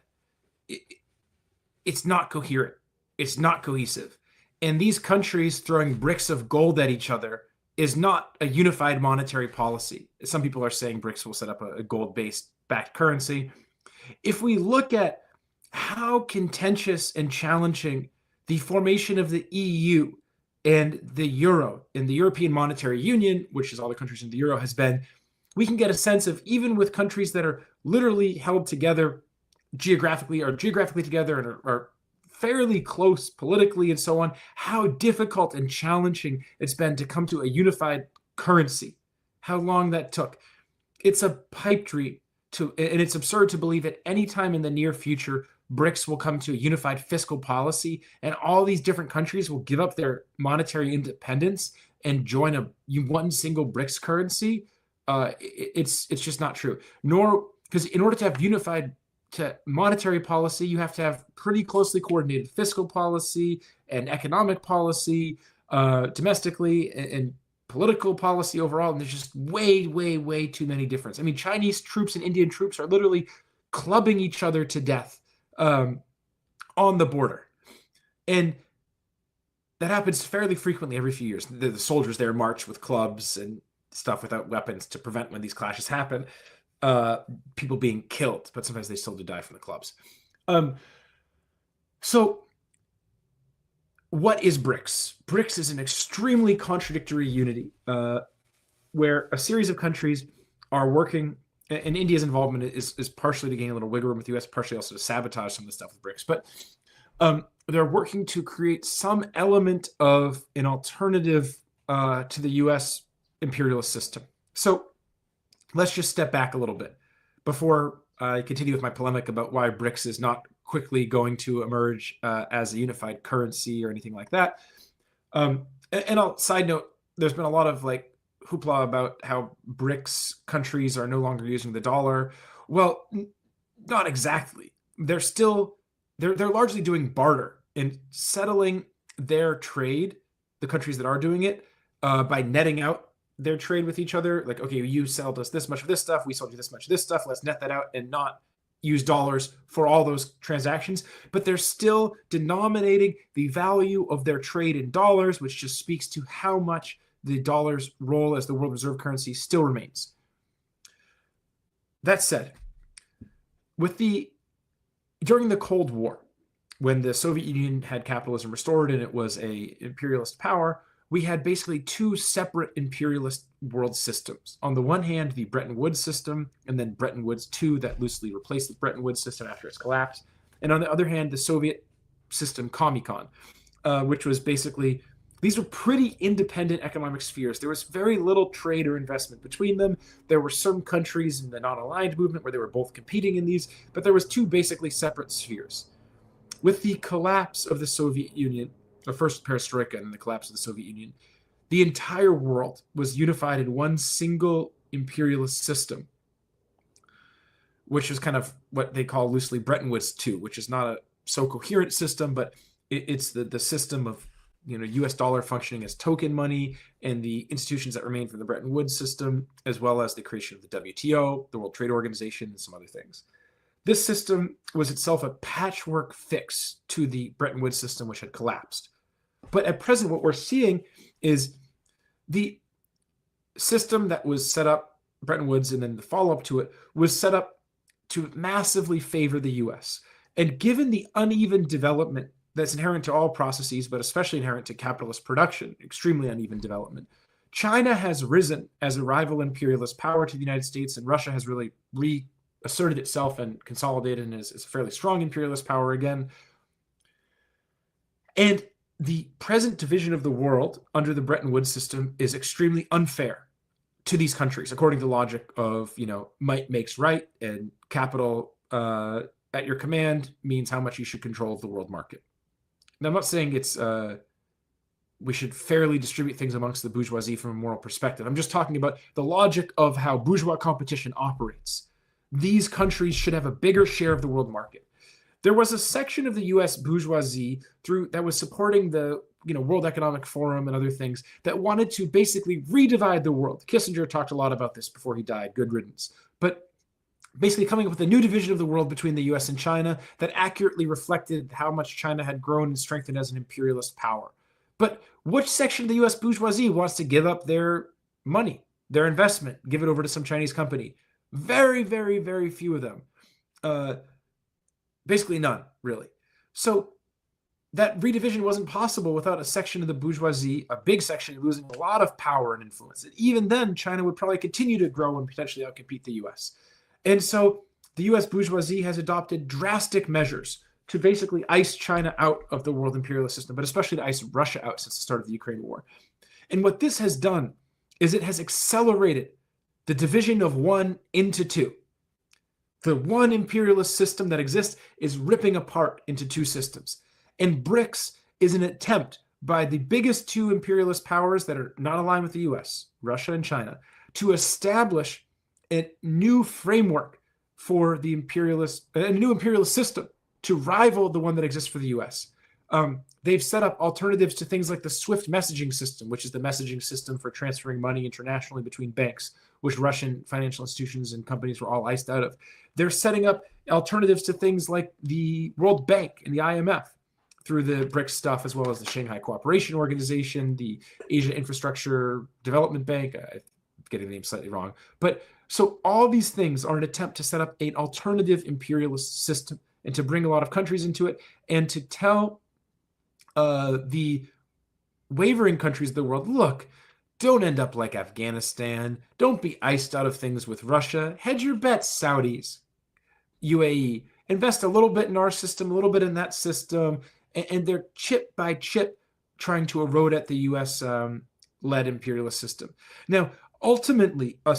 It's not coherent. It's not cohesive. And these countries throwing bricks of gold at each other is not a unified monetary policy. Some people are saying BRICS will set up a gold-based backed currency. If we look at how contentious and challenging the formation of the EU and the euro and the European Monetary Union, which is all the countries in the euro, has been, we can get a sense of, even with countries that are literally held together geographically together and are fairly close politically and so on, how difficult and challenging it's been to come to a unified currency, how long that took. It's a pipe dream and it's absurd to believe at any time in the near future BRICS will come to a unified fiscal policy and all these different countries will give up their monetary independence and join one single BRICS currency. It's just not true. Nor, because in order to have unified monetary policy, you have to have pretty closely coordinated fiscal policy and economic policy domestically, and political policy overall, and there's just way, way, way too many differences. I mean, Chinese troops and Indian troops are literally clubbing each other to death on the border. And that happens fairly frequently every few years. The soldiers there march with clubs and stuff without weapons to prevent when these clashes happen, people being killed, but sometimes they still do die from the clubs. So what is BRICS? BRICS is an extremely contradictory unity where a series of countries are working, and India's involvement is partially to gain a little wiggle room with the US, partially also to sabotage some of the stuff with BRICS. But they're working to create some element of an alternative to the US imperialist system. So let's just step back a little bit before I continue with my polemic about why BRICS is not quickly going to emerge as a unified currency or anything like that. And I'll side note, there's been a lot of like hoopla about how BRICS countries are no longer using the dollar. Well, not exactly. They're largely doing barter and settling their trade, the countries that are doing it, by netting out their trade with each other. Like, okay, you sold us this much of this stuff, we sold you this much of this stuff, let's net that out and not use dollars for all those transactions. But they're still denominating the value of their trade in dollars, which just speaks to how much the dollar's role as the world reserve currency still remains. That said, during the Cold War, when the Soviet Union had capitalism restored and it was an imperialist power, we had basically two separate imperialist world systems. On the one hand, the Bretton Woods system, and then Bretton Woods II that loosely replaced the Bretton Woods system after its collapse. And on the other hand, the Soviet system, Comecon, which was basically, these were pretty independent economic spheres. There was very little trade or investment between them. There were some countries in the non-aligned movement where they were both competing in these, but there was two basically separate spheres. With the collapse of the Soviet Union, the first perestroika and the collapse of the Soviet Union, the entire world was unified in one single imperialist system, which is kind of what they call loosely Bretton Woods II, which is not a so coherent system, but it's the system of U.S. dollar functioning as token money and the institutions that remain from the Bretton Woods system, as well as the creation of the WTO, the World Trade Organization, and some other things. This system was itself a patchwork fix to the Bretton Woods system, which had collapsed. But at present, what we're seeing is the system that was set up, Bretton Woods, and then the follow-up to it, was set up to massively favor the U.S. And given the uneven development that's inherent to all processes, but especially inherent to capitalist production, extremely uneven development, China has risen as a rival imperialist power to the United States, and Russia has really reasserted itself and consolidated and is a fairly strong imperialist power again. And the present division of the world under the Bretton Woods system is extremely unfair to these countries, according to the logic of, might makes right, and capital at your command means how much you should control of the world market. Now, I'm not saying it's we should fairly distribute things amongst the bourgeoisie from a moral perspective. I'm just talking about the logic of how bourgeois competition operates. These countries should have a bigger share of the world market. There was a section of the U.S. bourgeoisie that was supporting the World Economic Forum and other things that wanted to basically redivide the world. Kissinger talked a lot about this before he died, good riddance. But basically coming up with a new division of the world between the U.S. and China that accurately reflected how much China had grown and strengthened as an imperialist power. But which section of the U.S. bourgeoisie wants to give up their money, their investment, give it over to some Chinese company? Very, very, very few of them. Basically none, really. So that redivision wasn't possible without a section of the bourgeoisie, a big section, losing a lot of power and influence. And even then, China would probably continue to grow and potentially outcompete the U.S. And so the U.S. bourgeoisie has adopted drastic measures to basically ice China out of the world imperialist system, but especially to ice Russia out since the start of the Ukraine war. And what this has done is it has accelerated the division of one into two. The one imperialist system that exists is ripping apart into two systems. And BRICS is an attempt by the biggest two imperialist powers that are not aligned with the US, Russia and China, to establish a new framework for the a new imperialist system to rival the one that exists for the US. They've set up alternatives to things like the SWIFT messaging system, which is the messaging system for transferring money internationally between banks, which Russian financial institutions and companies were all iced out of. They're setting up alternatives to things like the World Bank and the IMF through the BRICS stuff, as well as the Shanghai Cooperation Organization, the Asia Infrastructure Development Bank. I'm getting the name slightly wrong. But so all these things are an attempt to set up an alternative imperialist system and to bring a lot of countries into it and to tell the wavering countries of the world, look, don't end up like Afghanistan. Don't be iced out of things with Russia. Hedge your bets, Saudis, UAE. Invest a little bit in our system, a little bit in that system, and they're chip by chip trying to erode at the U.S.-led imperialist system. Now, ultimately, a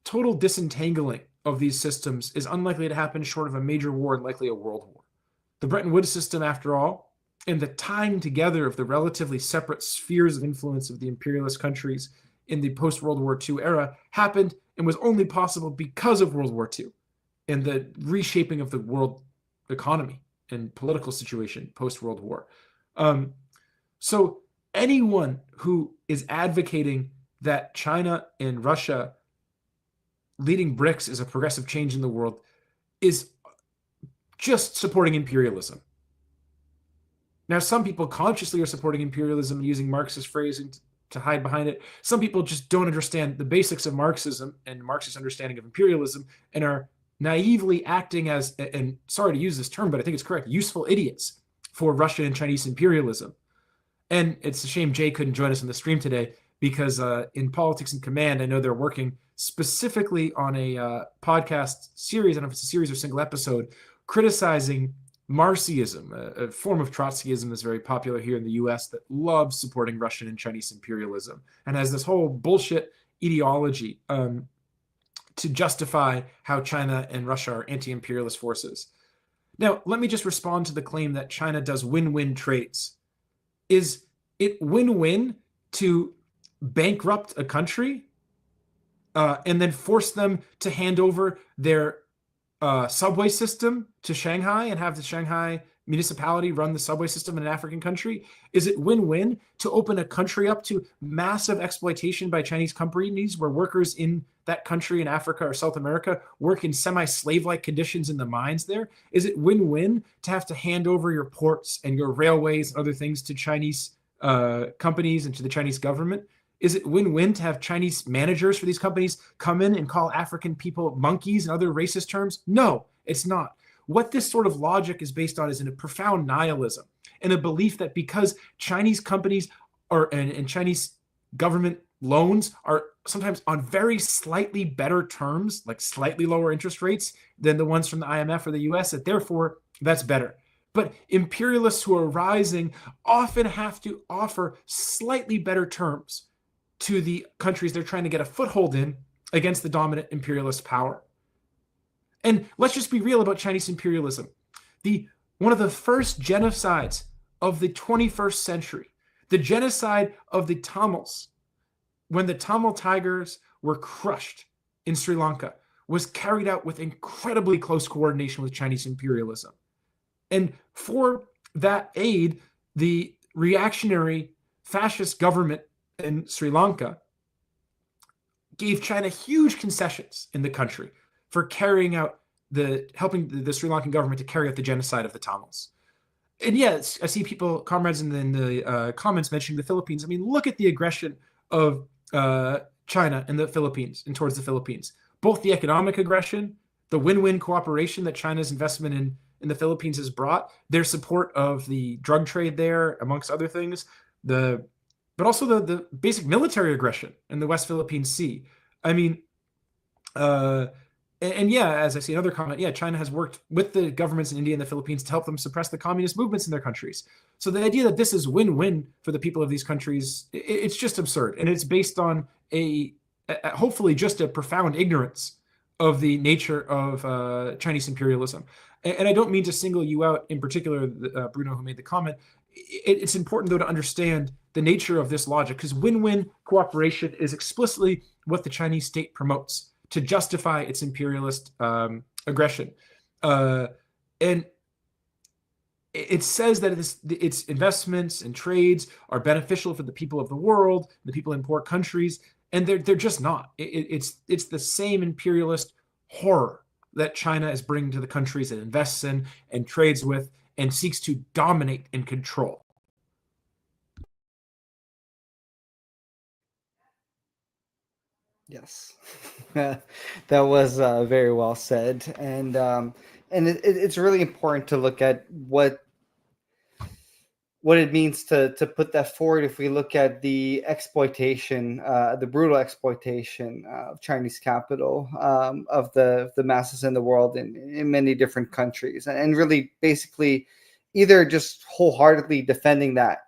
total disentangling of these systems is unlikely to happen short of a major war and likely a world war. The Bretton Woods system, after all, and the tying together of the relatively separate spheres of influence of the imperialist countries in the post-World War II era happened and was only possible because of World War II and the reshaping of the world economy and political situation post-World War. So anyone who is advocating that China and Russia leading BRICS is a progressive change in the world is just supporting imperialism. Now, some people consciously are supporting imperialism and using Marxist phrasing to hide behind it. Some people just don't understand the basics of Marxism and Marxist understanding of imperialism and are naively acting as, and sorry to use this term, but I think it's correct, useful idiots for Russian and Chinese imperialism. And it's a shame Jay couldn't join us in the stream today because in Politics in Command, I know they're working specifically on a podcast series, I don't know if it's a series or single episode, criticizing Marxism, a form of Trotskyism that's very popular here in the US that loves supporting Russian and Chinese imperialism and has this whole bullshit ideology to justify how China and Russia are anti-imperialist forces. Now, let me just respond to the claim that China does win-win trades. Is it win-win to bankrupt a country and then force them to hand over their subway system to Shanghai and have the Shanghai municipality run the subway system in an African country? Is it win-win to open a country up to massive exploitation by Chinese companies where workers in that country in Africa or South America work in semi-slave-like conditions in the mines there? Is it win-win to have to hand over your ports and your railways and other things to Chinese companies and to the Chinese government? Is it win-win to have Chinese managers for these companies come in and call African people monkeys and other racist terms? No, it's not. What this sort of logic is based on is in a profound nihilism and a belief that because Chinese companies and Chinese government loans are sometimes on very slightly better terms, like slightly lower interest rates than the ones from the IMF or the US, that therefore that's better. But imperialists who are rising often have to offer slightly better terms to the countries they're trying to get a foothold in against the dominant imperialist power. And let's just be real about Chinese imperialism. One of the first genocides of the 21st century, the genocide of the Tamils, when the Tamil Tigers were crushed in Sri Lanka, was carried out with incredibly close coordination with Chinese imperialism. And for that aid, the reactionary fascist government in Sri Lanka gave China huge concessions in the country for carrying out helping the Sri Lankan government to carry out the genocide of the Tamils. And yes, I see people, comrades in the comments mentioning the Philippines. I mean, look at the aggression of China and the Philippines and towards the Philippines. Both the economic aggression, the win-win cooperation that China's investment in the Philippines has brought, their support of the drug trade there, amongst other things, but also the basic military aggression in the West Philippine Sea. I mean, and yeah, as I see another comment, yeah, China has worked with the governments in India and the Philippines to help them suppress the communist movements in their countries. So the idea that this is win-win for the people of these countries, it's just absurd. And it's based on hopefully just a profound ignorance of the nature of Chinese imperialism. And I don't mean to single you out in particular, Bruno, who made the comment. It's important, though, to understand the nature of this logic, because win-win cooperation is explicitly what the Chinese state promotes to justify its imperialist aggression. And it says that its investments and trades are beneficial for the people of the world, the people in poor countries, and they're just not. It's the same imperialist horror that China is bringing to the countries it invests in and trades with and seeks to dominate and control. Yes, that was very well said, and it's really important to look at what it means to put that forward. If we look at the exploitation, the brutal exploitation of Chinese capital, of the masses in the world in many different countries, and really basically either just wholeheartedly defending that,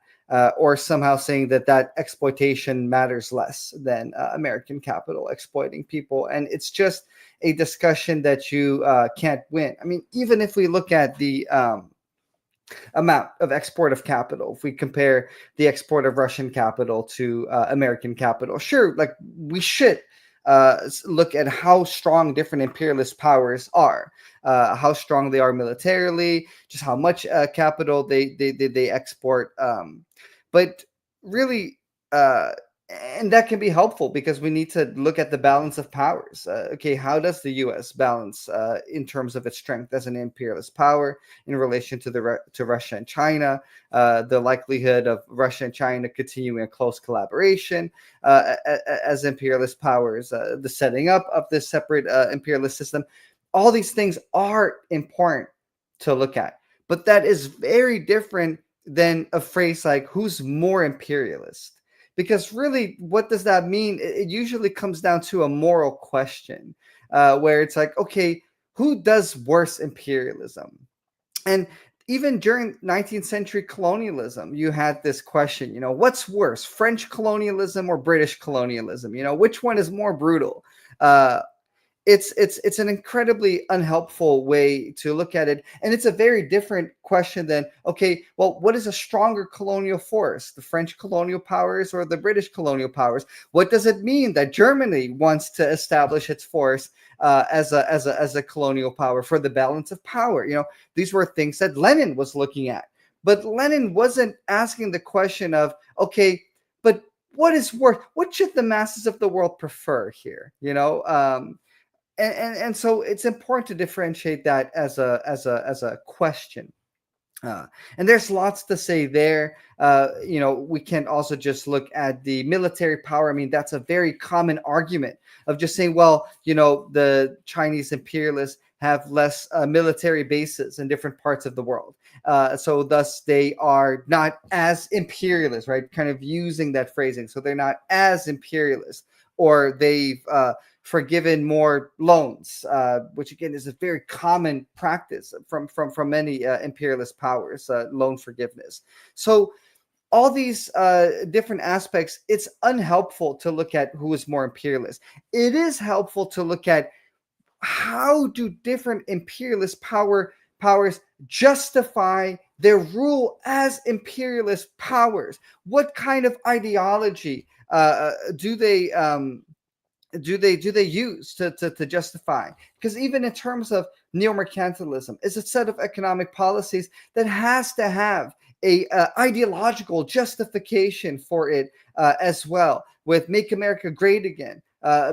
or somehow saying that exploitation matters less than American capital exploiting people. And it's just a discussion that you can't win. I mean, even if we look at the amount of export of capital, if we compare the export of Russian capital to American capital, sure, like we should look at how strong different imperialist powers are, how strong they are militarily, just how much capital they export. But really, and that can be helpful because we need to look at the balance of powers. Okay, how does the U.S. balance in terms of its strength as an imperialist power in relation to Russia and China? The likelihood of Russia and China continuing a close collaboration as imperialist powers, the setting up of this separate imperialist system. All these things are important to look at, but that is very different than a phrase like "who's more imperialist." Because really, what does that mean? It usually comes down to a moral question, where it's like, okay, who does worse imperialism? And even during 19th century colonialism, you had this question, what's worse, French colonialism or British colonialism? Which one is more brutal? It's an incredibly unhelpful way to look at it, and it's a very different question than, okay, well, what is a stronger colonial force, the French colonial powers or the British colonial powers? What does it mean that Germany wants to establish its force as a colonial power for the balance of power? These were things that Lenin was looking at, but Lenin wasn't asking the question of, okay, but what is worth? What should the masses of the world prefer here? And so it's important to differentiate that as a question. And there's lots to say there. We can also just look at the military power. I mean, that's a very common argument of just saying, well, the Chinese imperialists have less military bases in different parts of the world. So thus they are not as imperialist, right? Kind of using that phrasing. So they're not as imperialist, or they've forgiven more loans, which again is a very common practice from many imperialist powers, loan forgiveness. So all these different aspects, it's unhelpful to look at who is more imperialist. It is helpful to look at how do different imperialist powers justify their rule as imperialist powers. What kind of ideology do they use to justify? Because even in terms of Neomercantilism, it's a set of economic policies that has to have a ideological justification for it as well, with Make America Great Again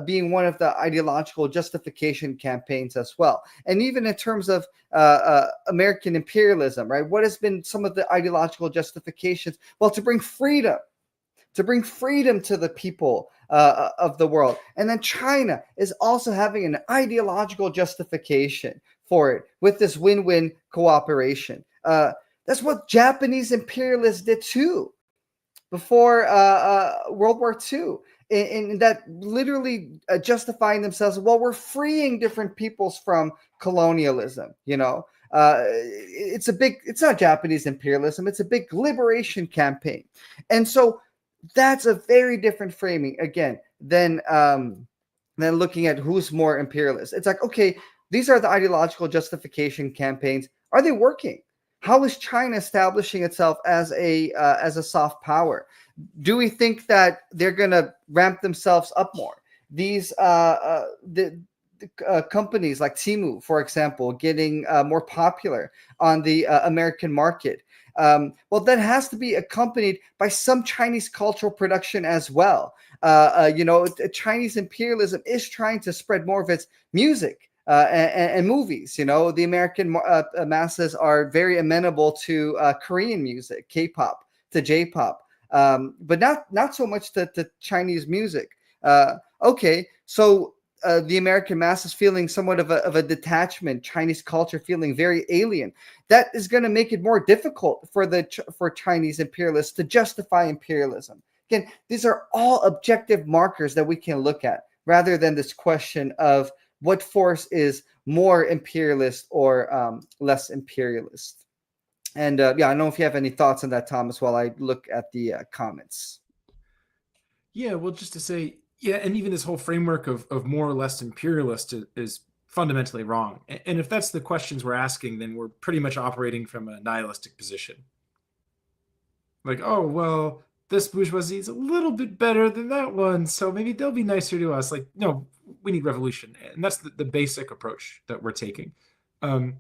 being one of the ideological justification campaigns as well. And even in terms of American imperialism, right? What has been some of the ideological justifications? Well, to bring freedom to the people of the world. And then China is also having an ideological justification for it with this win-win cooperation. That's what Japanese imperialists did too before World War II. In that literally justifying themselves, well, we're freeing different peoples from colonialism. It's not Japanese imperialism, it's a big liberation campaign. And so that's a very different framing again than looking at who's more imperialist. It's like, okay, these are the ideological justification campaigns. Are they working? How is China establishing itself as a soft power? Do we think that they're going to ramp themselves up more? These companies like Temu, for example, getting more popular on the American market. Well, that has to be accompanied by some Chinese cultural production as well. Chinese imperialism is trying to spread more of its music and movies. The American masses are very amenable to Korean music, K-pop, to J-pop, but not so much to Chinese music. Okay, so the American masses feeling somewhat of a detachment, Chinese culture feeling very alien. That is going to make it more difficult for Chinese imperialists to justify imperialism. Again, these are all objective markers that we can look at, rather than this question of what force is more imperialist or less imperialist. And I don't know if you have any thoughts on that, Thomas, while I look at the comments. Yeah, well, just to say, yeah, and even this whole framework of more or less imperialist is fundamentally wrong. And if that's the questions we're asking, then we're pretty much operating from a nihilistic position. Like, oh, well, this bourgeoisie is a little bit better than that one, so maybe they'll be nicer to us. Like, no, we need revolution. And that's the basic approach that we're taking. And,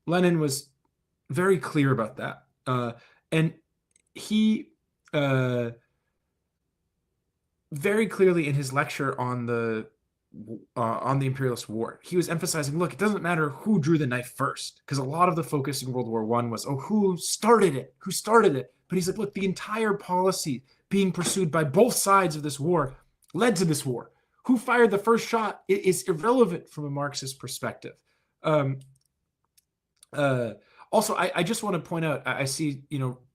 Lenin was very clear about that. And he very clearly in his lecture on the imperialist war, he was emphasizing, look, it doesn't matter who drew the knife first, because a lot of the focus in World War I was, who started it? But he's like, look, the entire policy being pursued by both sides of this war led to this war. Who fired the first shot is irrelevant from a Marxist perspective. Also, I just want to point out, I see,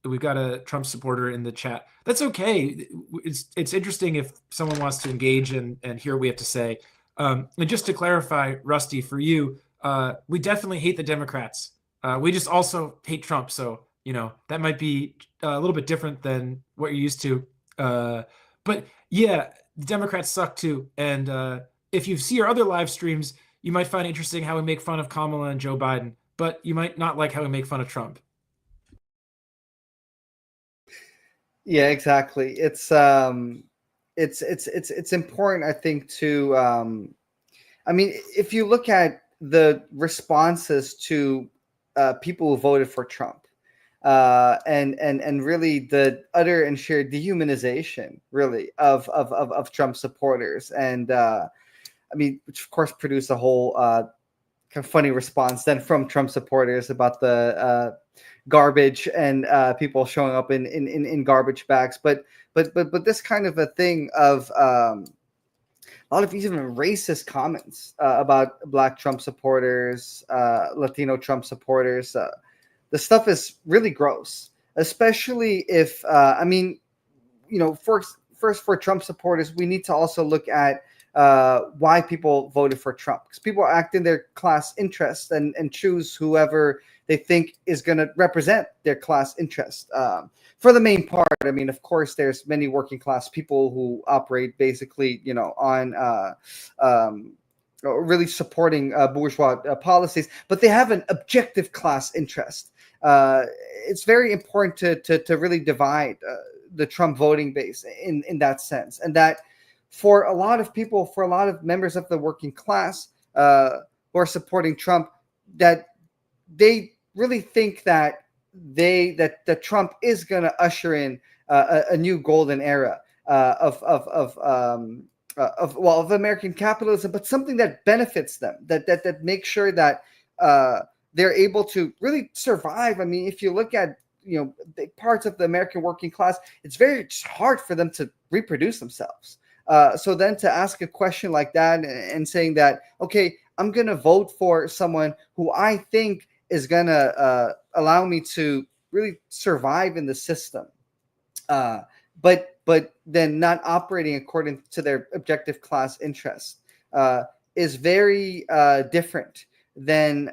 we've got a Trump supporter in the chat. That's okay. It's interesting if someone wants to engage and hear what we have to say. And just to clarify, Rusty, for you, we definitely hate the Democrats. We just also hate Trump. So, that might be a little bit different than what you're used to. But yeah, the Democrats suck too. And if you see our other live streams, you might find it interesting how we make fun of Kamala and Joe Biden, but you might not like how we make fun of Trump. Yeah, exactly. It's important, I think, to if you look at the responses to people who voted for Trump, and really the utter and sheer dehumanization, really, of Trump supporters, and which of course produced a whole kind of funny response then from Trump supporters about the garbage and people showing up in garbage bags, but this kind of a thing of a lot of even racist comments about Black Trump supporters, Latino Trump supporters. The stuff is really gross, especially if for Trump supporters, we need to also look at why people voted for Trump, because people act in their class interests and choose whoever they think is going to represent their class interest. For the main part, of course, there's many working class people who operate basically, on really supporting bourgeois policies, but they have an objective class interest. It's very important to really divide the Trump voting base in that sense, and that for a lot of people, for a lot of members of the working class who are supporting Trump, that they really think that Trump is going to usher in a new golden era of American capitalism, but something that benefits them, that makes sure that they're able to really survive. If you look at parts of the American working class, it's very hard for them to reproduce themselves. So then to ask a question like that and saying that, okay, I'm going to vote for someone who I think is going to allow me to really survive in the system, but then not operating according to their objective class interest, is very different than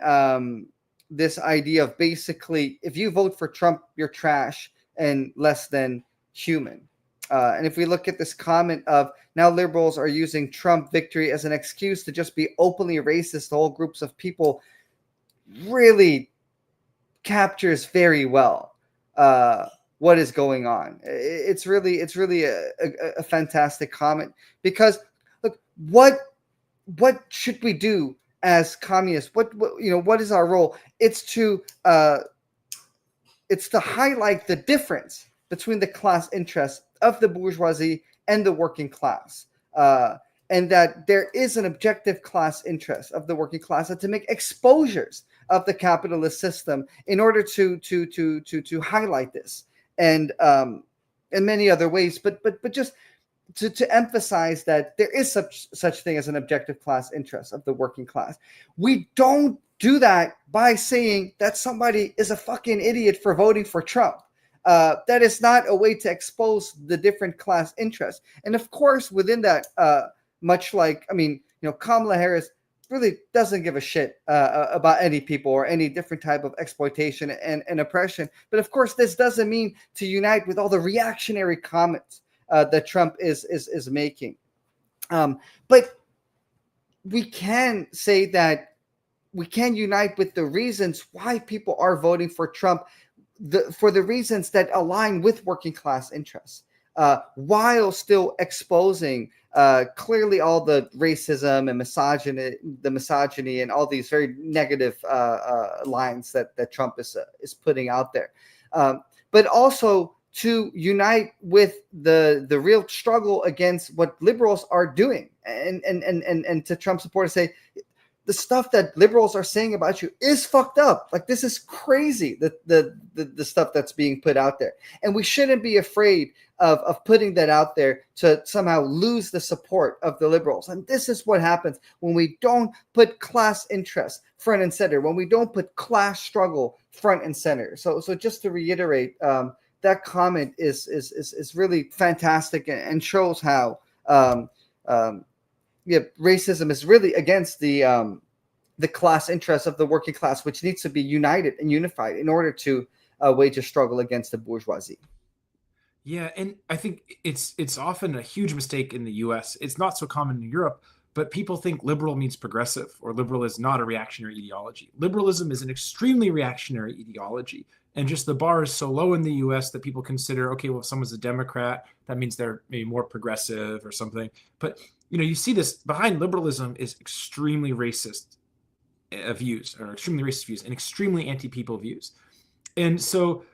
this idea of basically, if you vote for Trump, you're trash and less than human. And if we look at this comment of now liberals are using Trump victory as an excuse to just be openly racist to whole groups of people, really captures very well what is going on. It's really a fantastic comment, because look, what what should we do as communists? What is our role? It's to highlight the difference between the class interests of the bourgeoisie and the working class, and that there is an objective class interest of the working class, and to make exposures of the capitalist system in order to highlight this, and in many other ways, but just to emphasize that there is such thing as an objective class interest of the working class. We don't do that by saying that somebody is a fucking idiot for voting for Trump. That is not a way to expose the different class interests. And of course, within that, much like, Kamala Harris really doesn't give a shit about any people or any different type of exploitation and oppression. But of course, this doesn't mean to unite with all the reactionary comments that Trump is making. But we can say that we can unite with the reasons why people are voting for Trump, for the reasons that align with working class interests, while still exposing clearly all the racism and misogyny and all these very negative lines that Trump is putting out there. But also to unite with the real struggle against what liberals are doing, and to Trump supporters say, the stuff that liberals are saying about you is fucked up. Like, this is crazy, the stuff that's being put out there. And we shouldn't be afraid of putting that out there to somehow lose the support of the liberals. And this is what happens when we don't put class interest front and center, when we don't put class struggle front and center. So just to reiterate, that comment is really fantastic and shows how racism is really against the class interests of the working class, which needs to be united and unified in order to wage a struggle against the bourgeoisie. Yeah, and I think it's often a huge mistake in the U.S. It's not so common in Europe, but people think liberal means progressive, or liberal is not a reactionary ideology. Liberalism is an extremely reactionary ideology, and just the bar is so low in the U.S. that people consider, okay, well, if someone's a Democrat, that means they're maybe more progressive or something. But you see this behind liberalism is extremely racist views, or extremely racist views, and extremely anti-people views. And so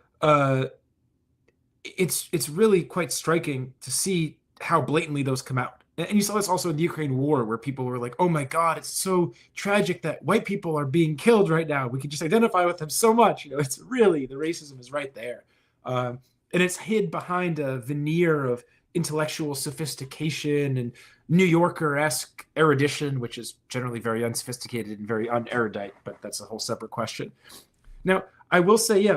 it's really quite striking to see how blatantly those come out. And you saw this also in the Ukraine war, where people were like, oh my God, it's so tragic that white people are being killed right now. We can just identify with them so much. It's really, the racism is right there. And it's hid behind a veneer of intellectual sophistication and New Yorker-esque erudition, which is generally very unsophisticated and very unerudite, but that's a whole separate question. Now, I will say,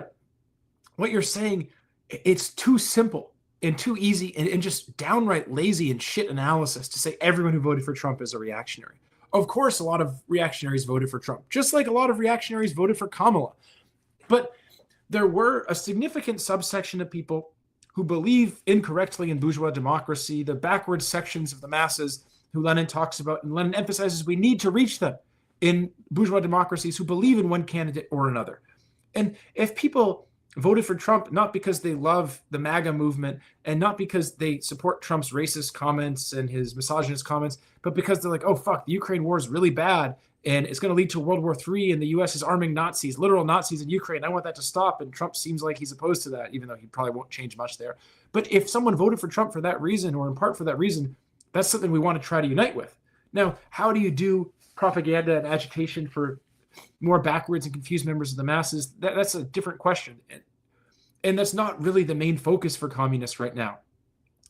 what you're saying, it's too simple and too easy and just downright lazy and shit analysis to say everyone who voted for Trump is a reactionary. Of course, a lot of reactionaries voted for Trump, just like a lot of reactionaries voted for Kamala. But there were a significant subsection of people who believe incorrectly in bourgeois democracy, the backward sections of the masses who Lenin talks about, and Lenin emphasizes we need to reach them in bourgeois democracies who believe in one candidate or another. And if people voted for Trump not because they love the MAGA movement and not because they support Trump's racist comments and his misogynist comments, but because they're like, oh, fuck, the Ukraine war is really bad and it's going to lead to World War III and the U.S. is arming Nazis, literal Nazis in Ukraine. I want that to stop. And Trump seems like he's opposed to that, even though he probably won't change much there. But if someone voted for Trump for that reason, or in part for that reason, that's something we want to try to unite with. Now, how do you do propaganda and agitation for more backwards and confused members of the masses? That's a different question. And that's not really the main focus for communists right now.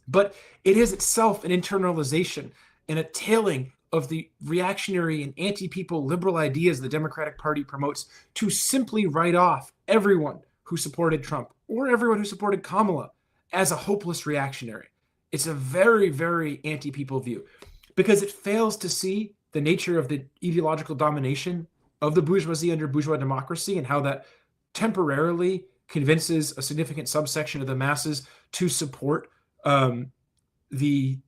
But it is itself an internalization and a tailing of the reactionary and anti-people liberal ideas the Democratic Party promotes to simply write off everyone who supported Trump or everyone who supported Kamala as a hopeless reactionary. It's a very, very anti-people view because it fails to see the nature of the ideological domination of the bourgeoisie under bourgeois democracy and how that temporarily convinces a significant subsection of the masses to support the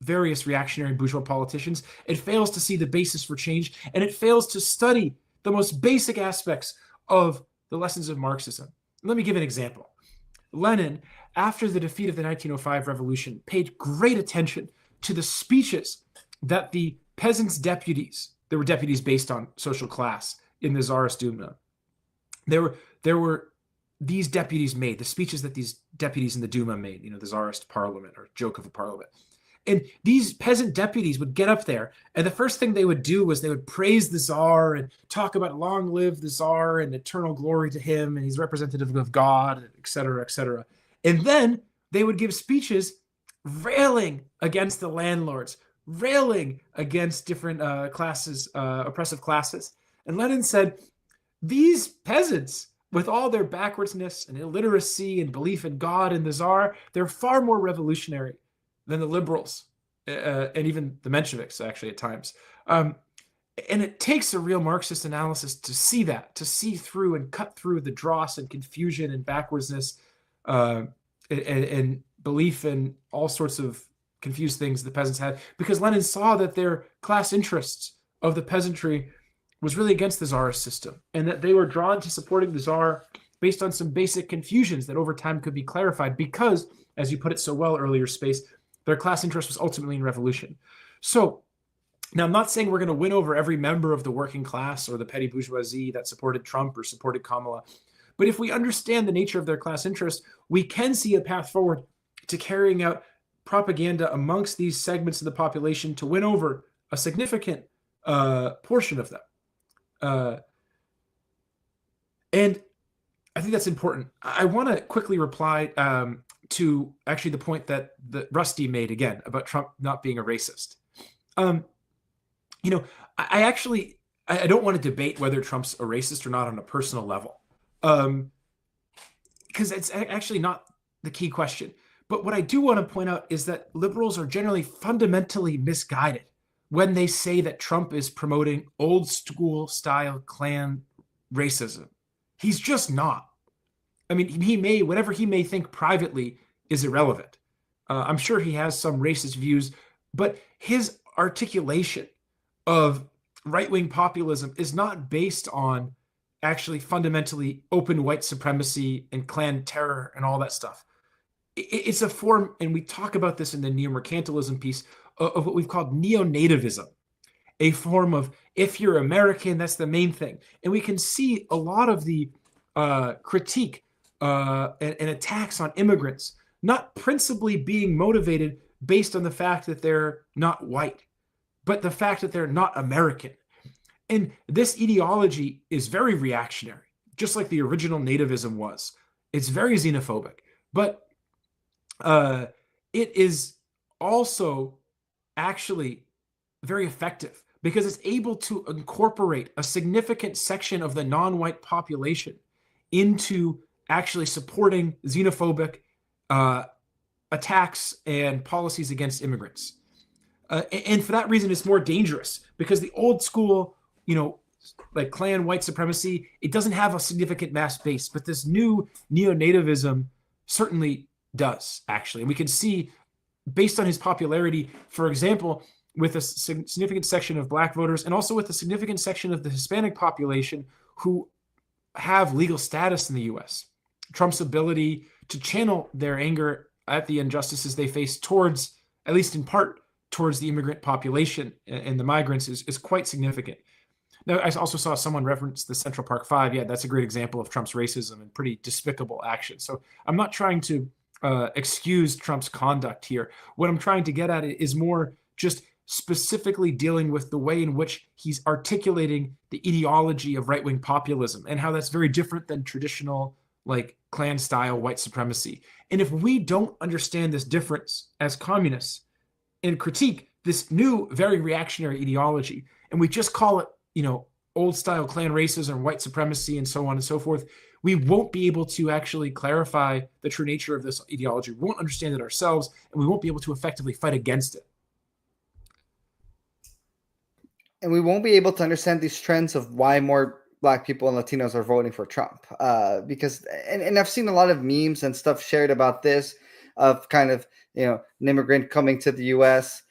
various reactionary bourgeois politicians. It fails to see the basis for change, and it fails to study the most basic aspects of the lessons of Marxism. Let me give an example. Lenin, after the defeat of the 1905 revolution, paid great attention to the speeches that the peasants' deputies, there were deputies based on social class in the Tsarist Duma. There were these deputies made, the speeches that these deputies in the Duma made, the Tsarist parliament, or joke of a parliament. And these peasant deputies would get up there, and the first thing they would do was they would praise the Tsar and talk about long live the Tsar and eternal glory to him, and he's representative of God, et cetera, et cetera. And then they would give speeches railing against the landlords, railing against different classes, oppressive classes. And Lenin said, these peasants, with all their backwardness and illiteracy and belief in God and the Tsar, they're far more revolutionary than the liberals and even the Mensheviks, actually, at times. And it takes a real Marxist analysis to see that, to see through and cut through the dross and confusion and backwardness and belief in all sorts of confused things the peasants had, because Lenin saw that their class interests of the peasantry was really against the Tsarist system, and that they were drawn to supporting the Tsar based on some basic confusions that over time could be clarified because, as you put it so well earlier, Space, their class interest was ultimately in revolution. So now I'm not saying we're going to win over every member of the working class or the petty bourgeoisie that supported Trump or supported Kamala, but if we understand the nature of their class interest, we can see a path forward to carrying out propaganda amongst these segments of the population to win over a significant portion of them. And I think that's important. I want to quickly reply to actually the point that Rusty made again about Trump not being a racist. I don't want to debate whether Trump's a racist or not on a personal level, because it's actually not the key question. But what I do want to point out is that liberals are generally fundamentally misguided when they say that Trump is promoting old school style Klan racism. He's just not. I mean, whatever he may think privately is irrelevant. I'm sure he has some racist views, but his articulation of right-wing populism is not based on actually fundamentally open white supremacy and Klan terror and all that stuff. It's a form, and we talk about this in the Neomercantilism piece, of what we've called Neo-nativism, a form of, if you're American, that's the main thing. And we can see a lot of the critique and attacks on immigrants not principally being motivated based on the fact that they're not white, but the fact that they're not American. And this ideology is very reactionary, just like the original nativism was. It's very xenophobic, but it is also actually very effective because it's able to incorporate a significant section of the non-white population into actually supporting xenophobic attacks and policies against immigrants. And for that reason, it's more dangerous because the old school, like Klan white supremacy, it doesn't have a significant mass base, but this new neo-nativism certainly does, actually. And we can see, based on his popularity, for example, with a significant section of black voters and also with a significant section of the Hispanic population who have legal status in the U.S. Trump's ability to channel their anger at the injustices they face towards, at least in part, towards the immigrant population and the migrants is quite significant. Now, I also saw someone reference the Central Park Five. Yeah, that's a great example of Trump's racism and pretty despicable action. So I'm not trying to excuse Trump's conduct here. What I'm trying to get at is more just specifically dealing with the way in which he's articulating the ideology of right-wing populism and how that's very different than traditional, like, Klan-style white supremacy. And if we don't understand this difference as communists and critique this new, very reactionary ideology, and we just call it, old-style Klan racism, white supremacy, and so on and so forth, we won't be able to actually clarify the true nature of this ideology. We won't understand it ourselves, and we won't be able to effectively fight against it. And we won't be able to understand these trends of why more Black people and Latinos are voting for Trump. Because I've seen a lot of memes and stuff shared about this, of kind of, an immigrant coming to the U.S.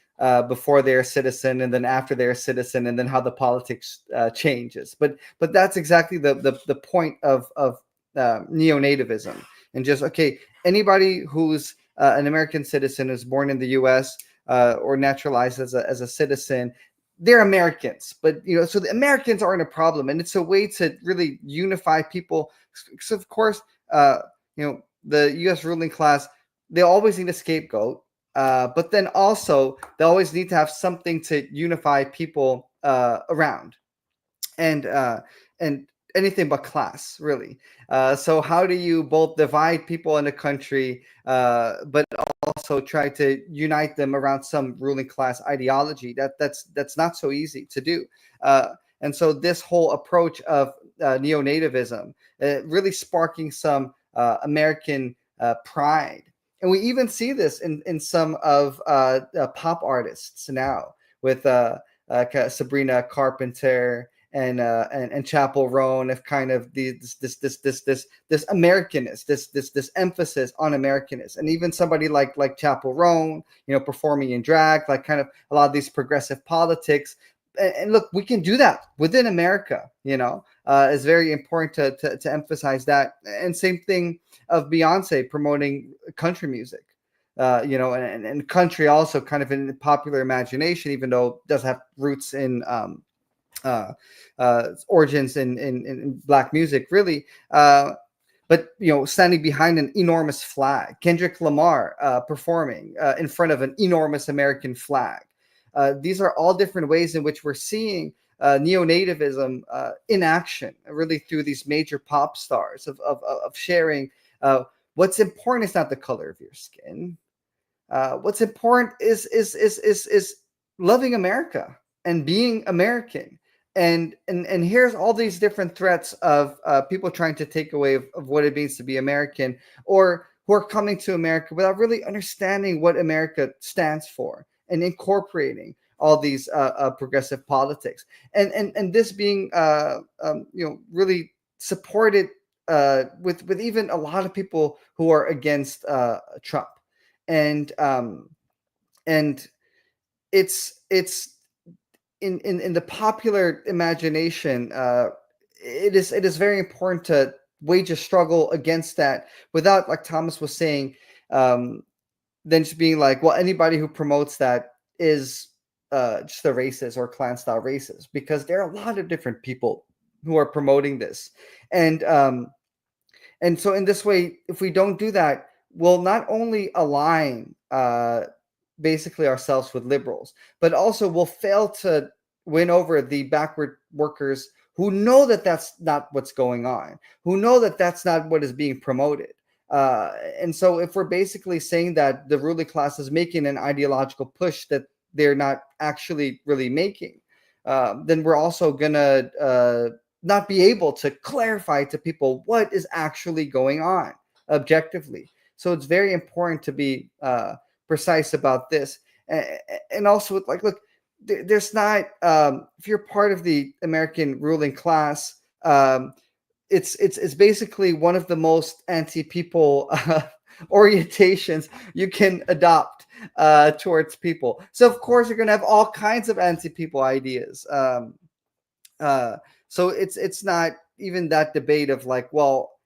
Before they're a citizen, and then after they're a citizen, and then how the politics changes. But that's exactly the point of neo-nativism. And just, okay, anybody who's an American citizen, is born in the U.S., or naturalized as a citizen, they're Americans. But so the Americans aren't a problem, and it's a way to really unify people. So of course, the U.S. ruling class, they always need a scapegoat, but then also they always need to have something to unify people around, and anything but class, really. So how do you both divide people in a country, but also try to unite them around some ruling class ideology? That's not so easy to do. And so this whole approach of neo-nativism, really sparking some American pride. And we even see this in some of pop artists now, with Sabrina Carpenter and Chapel Roan, of kind of this Americanist, this emphasis on Americanist, and even somebody like Chapel Roan, performing in drag, like kind of a lot of these progressive politics. And look, we can do that within America. It's very important to emphasize that. And same thing of Beyonce promoting country music. And country also kind of in popular imagination, even though it does have roots in origins in black music, really. But standing behind an enormous flag, Kendrick Lamar performing in front of an enormous American flag. These are all different ways in which we're seeing neo-nativism in action, really, through these major pop stars of sharing. What's important is not the color of your skin. What's important is loving America and being American. And here's all these different threats of people trying to take away of what it means to be American, or who are coming to America without really understanding what America stands for, and incorporating all these progressive politics, and this being really supported with even a lot of people who are against Trump, and it's in the popular imagination, it is very important to wage a struggle against that, without, like Thomas was saying, then just being like, well, anybody who promotes that is just a racist or clan style racist, because there are a lot of different people who are promoting this. And so in this way, if we don't do that, we'll not only align basically ourselves with liberals, but also we'll fail to win over the backward workers who know that that's not what's going on, who know that that's not what is being promoted. And so if we're basically saying that the ruling class is making an ideological push that they're not actually really making, then we're also going to not be able to clarify to people what is actually going on objectively. So it's very important to be precise about this. And also, with look, there's not, if you're part of the American ruling class, it's basically one of the most anti-people orientations you can adopt towards people. So of course you're going to have all kinds of anti-people ideas. So it's not even that debate of well,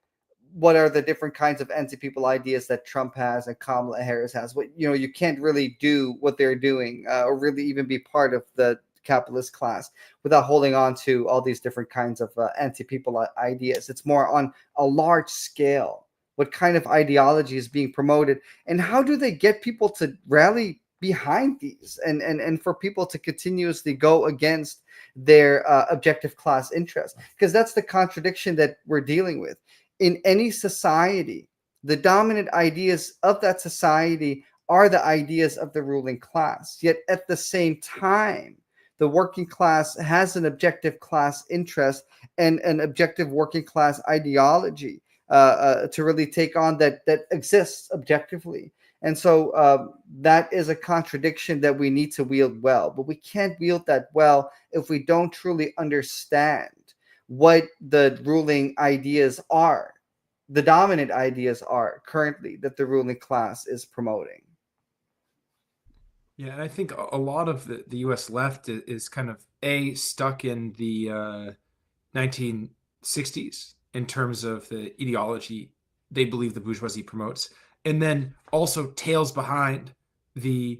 what are the different kinds of anti-people ideas that Trump has and Kamala Harris has? What you can't really do what they're doing, or really even be part of the capitalist class without holding on to all these different kinds of anti-people ideas. It's more on a large scale. What kind of ideology is being promoted, and how do they get people to rally behind these, and for people to continuously go against their objective class interests? Because that's the contradiction that we're dealing with. In any society, the dominant ideas of that society are the ideas of the ruling class. Yet at the same time, the working class has an objective class interest and an objective working class ideology to really take on that exists objectively. And so that is a contradiction that we need to wield well. But we can't wield that well if we don't truly understand what the ruling ideas are, the dominant ideas are currently that the ruling class is promoting. Yeah, and I think a lot of the U.S. left is kind of stuck in the 1960s in terms of the ideology they believe the bourgeoisie promotes, and then also tails behind the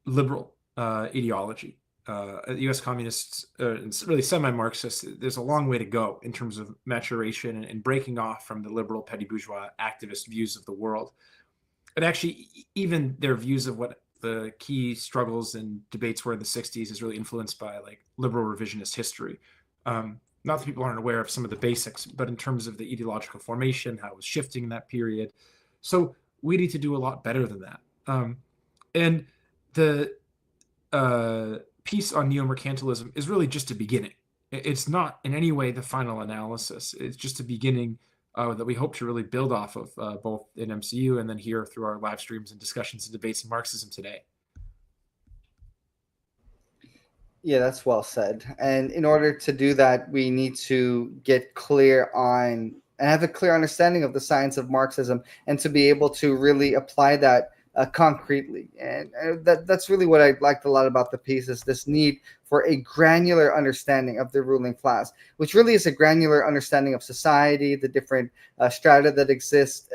liberal ideology. U.S. communists, and really semi-Marxists, there's a long way to go in terms of maturation and breaking off from the liberal petty bourgeois activist views of the world. And actually, even their views of what the key struggles and debates were in the 60s is really influenced by like liberal revisionist history. Not that people aren't aware of some of the basics, but in terms of the ideological formation, how it was shifting in that period. So we need to do a lot better than that. And the piece on neo-mercantilism is really just a beginning. It's not in any way the final analysis. It's just a beginning that we hope to really build off of, both in MCU and then here through our live streams and discussions and debates in Marxism today. Yeah, that's well said. And in order to do that, we need to get clear on and have a clear understanding of the science of Marxism, and to be able to really apply that concretely. And that's really what I liked a lot about the piece, is this need for a granular understanding of the ruling class, which really is a granular understanding of society, the different strata that exist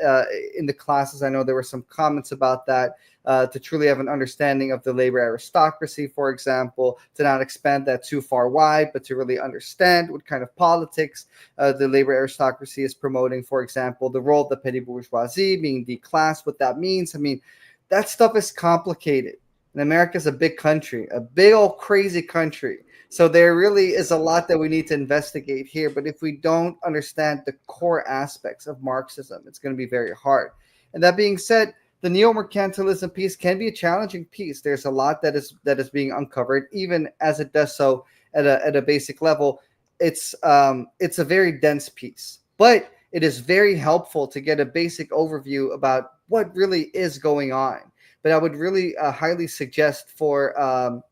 in the classes. I know there were some comments about that. To truly have an understanding of the labor aristocracy, for example, to not expand that too far wide, but to really understand what kind of politics the labor aristocracy is promoting, for example, the role of the petty bourgeoisie being the class, what that means. I mean, that stuff is complicated. And America is a big country, a big old crazy country. So there really is a lot that we need to investigate here. But if we don't understand the core aspects of Marxism, it's going to be very hard. And that being said, the neo-mercantilism piece can be a challenging piece. There's a lot that is being uncovered, even as it does so at a basic level. It's a very dense piece, but it is very helpful to get a basic overview about what really is going on. But I would really highly suggest for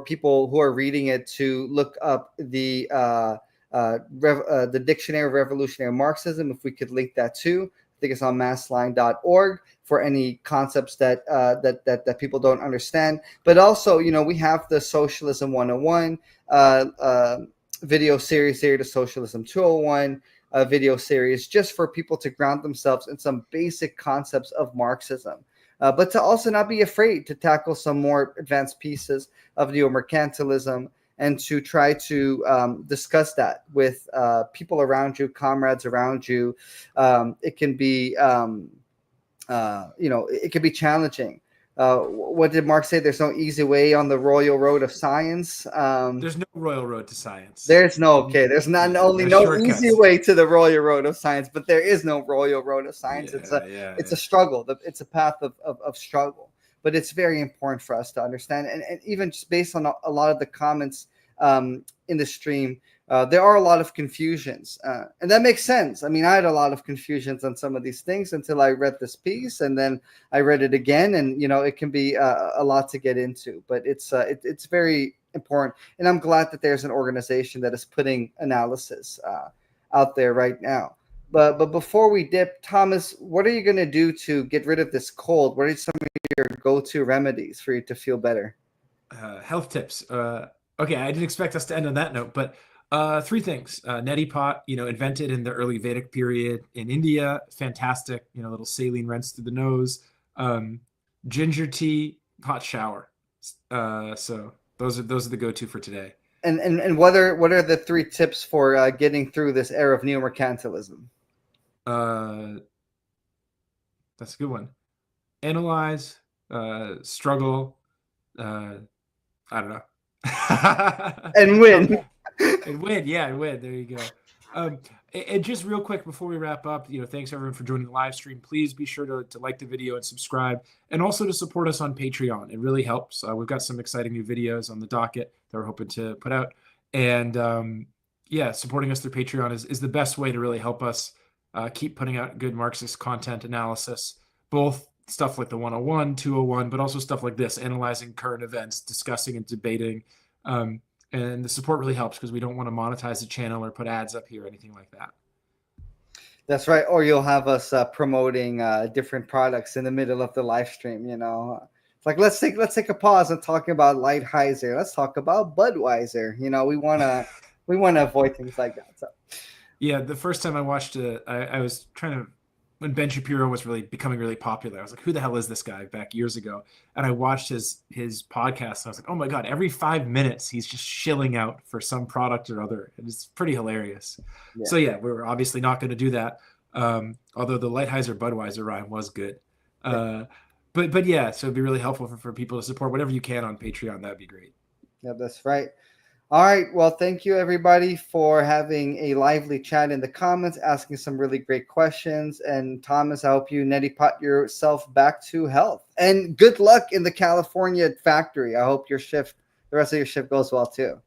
people who are reading it to look up the Dictionary of Revolutionary Marxism, if we could link that too. I think it's on massline.org for any concepts that people don't understand. But also, we have the Socialism 101 video series here, to Socialism 201 video series, just for people to ground themselves in some basic concepts of Marxism. But to also not be afraid to tackle some more advanced pieces of neo-mercantilism, and to try to discuss that with people around you, comrades around you. It can be, it can be challenging. What did Marx say? There's no easy way on the royal road of science. There's no royal road to science. There's no easy way to the royal road of science, but there is no royal road of science. It's a struggle. It's a path of struggle. But it's very important for us to understand. And even just based on a lot of the comments in the stream, there are a lot of confusions. And that makes sense. I mean, I had a lot of confusions on some of these things until I read this piece, and then I read it again. And, it can be a lot to get into. But it's very important. And I'm glad that there's an organization that is putting analysis out there right now. But before we dip, Thomas, what are you going to do to get rid of this cold? What are some of your go-to remedies for you to feel better? Health tips. Okay, I didn't expect us to end on that note, but three things. Neti pot, invented in the early Vedic period in India. Fantastic, little saline rinse through the nose. Ginger tea, hot shower. So those are the go-to for today. And what are the three tips for getting through this era of neo-mercantilism? That's a good one. Analyze, struggle, I don't know. And win. And win, yeah, and win. There you go. And just real quick before we wrap up, thanks everyone for joining the live stream. Please be sure to like the video and subscribe, and also to support us on Patreon. It really helps. We've got some exciting new videos on the docket that we're hoping to put out. And supporting us through Patreon is the best way to really help us keep putting out good Marxist content analysis, both stuff like the 101, 201, but also stuff like this, analyzing current events, discussing and debating. And the support really helps because we don't want to monetize the channel or put ads up here or anything like that. That's right. Or you'll have us promoting different products in the middle of the live stream. It's like, let's take a pause and talk about Lighthizer. Let's talk about Budweiser. We want to avoid things like that. So yeah, the first time I watched it, I was trying to when Ben Shapiro was really becoming really popular. I was like, who the hell is this guy back years ago? And I watched his podcast and I was like, oh my God, every 5 minutes he's just shilling out for some product or other. And it's pretty hilarious. Yeah. So yeah, we're obviously not going to do that. Although the Lighthizer Budweiser rhyme was good. But yeah, so it'd be really helpful for people to support whatever you can on Patreon. That'd be great. Yeah, that's right. All right. Well, thank you everybody for having a lively chat in the comments, asking some really great questions. And Thomas, I hope you neti pot yourself back to health. And good luck in the California factory. I hope the rest of your shift goes well too.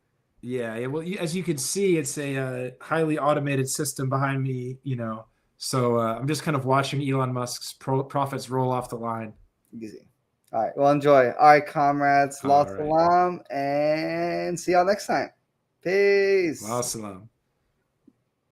Yeah. Well, as you can see, it's a highly automated system behind me, So I'm just kind of watching Elon Musk's profits roll off the line. Easy. All right. Well, enjoy. All right, comrades. All Salam, and see y'all next time. Peace. Salam.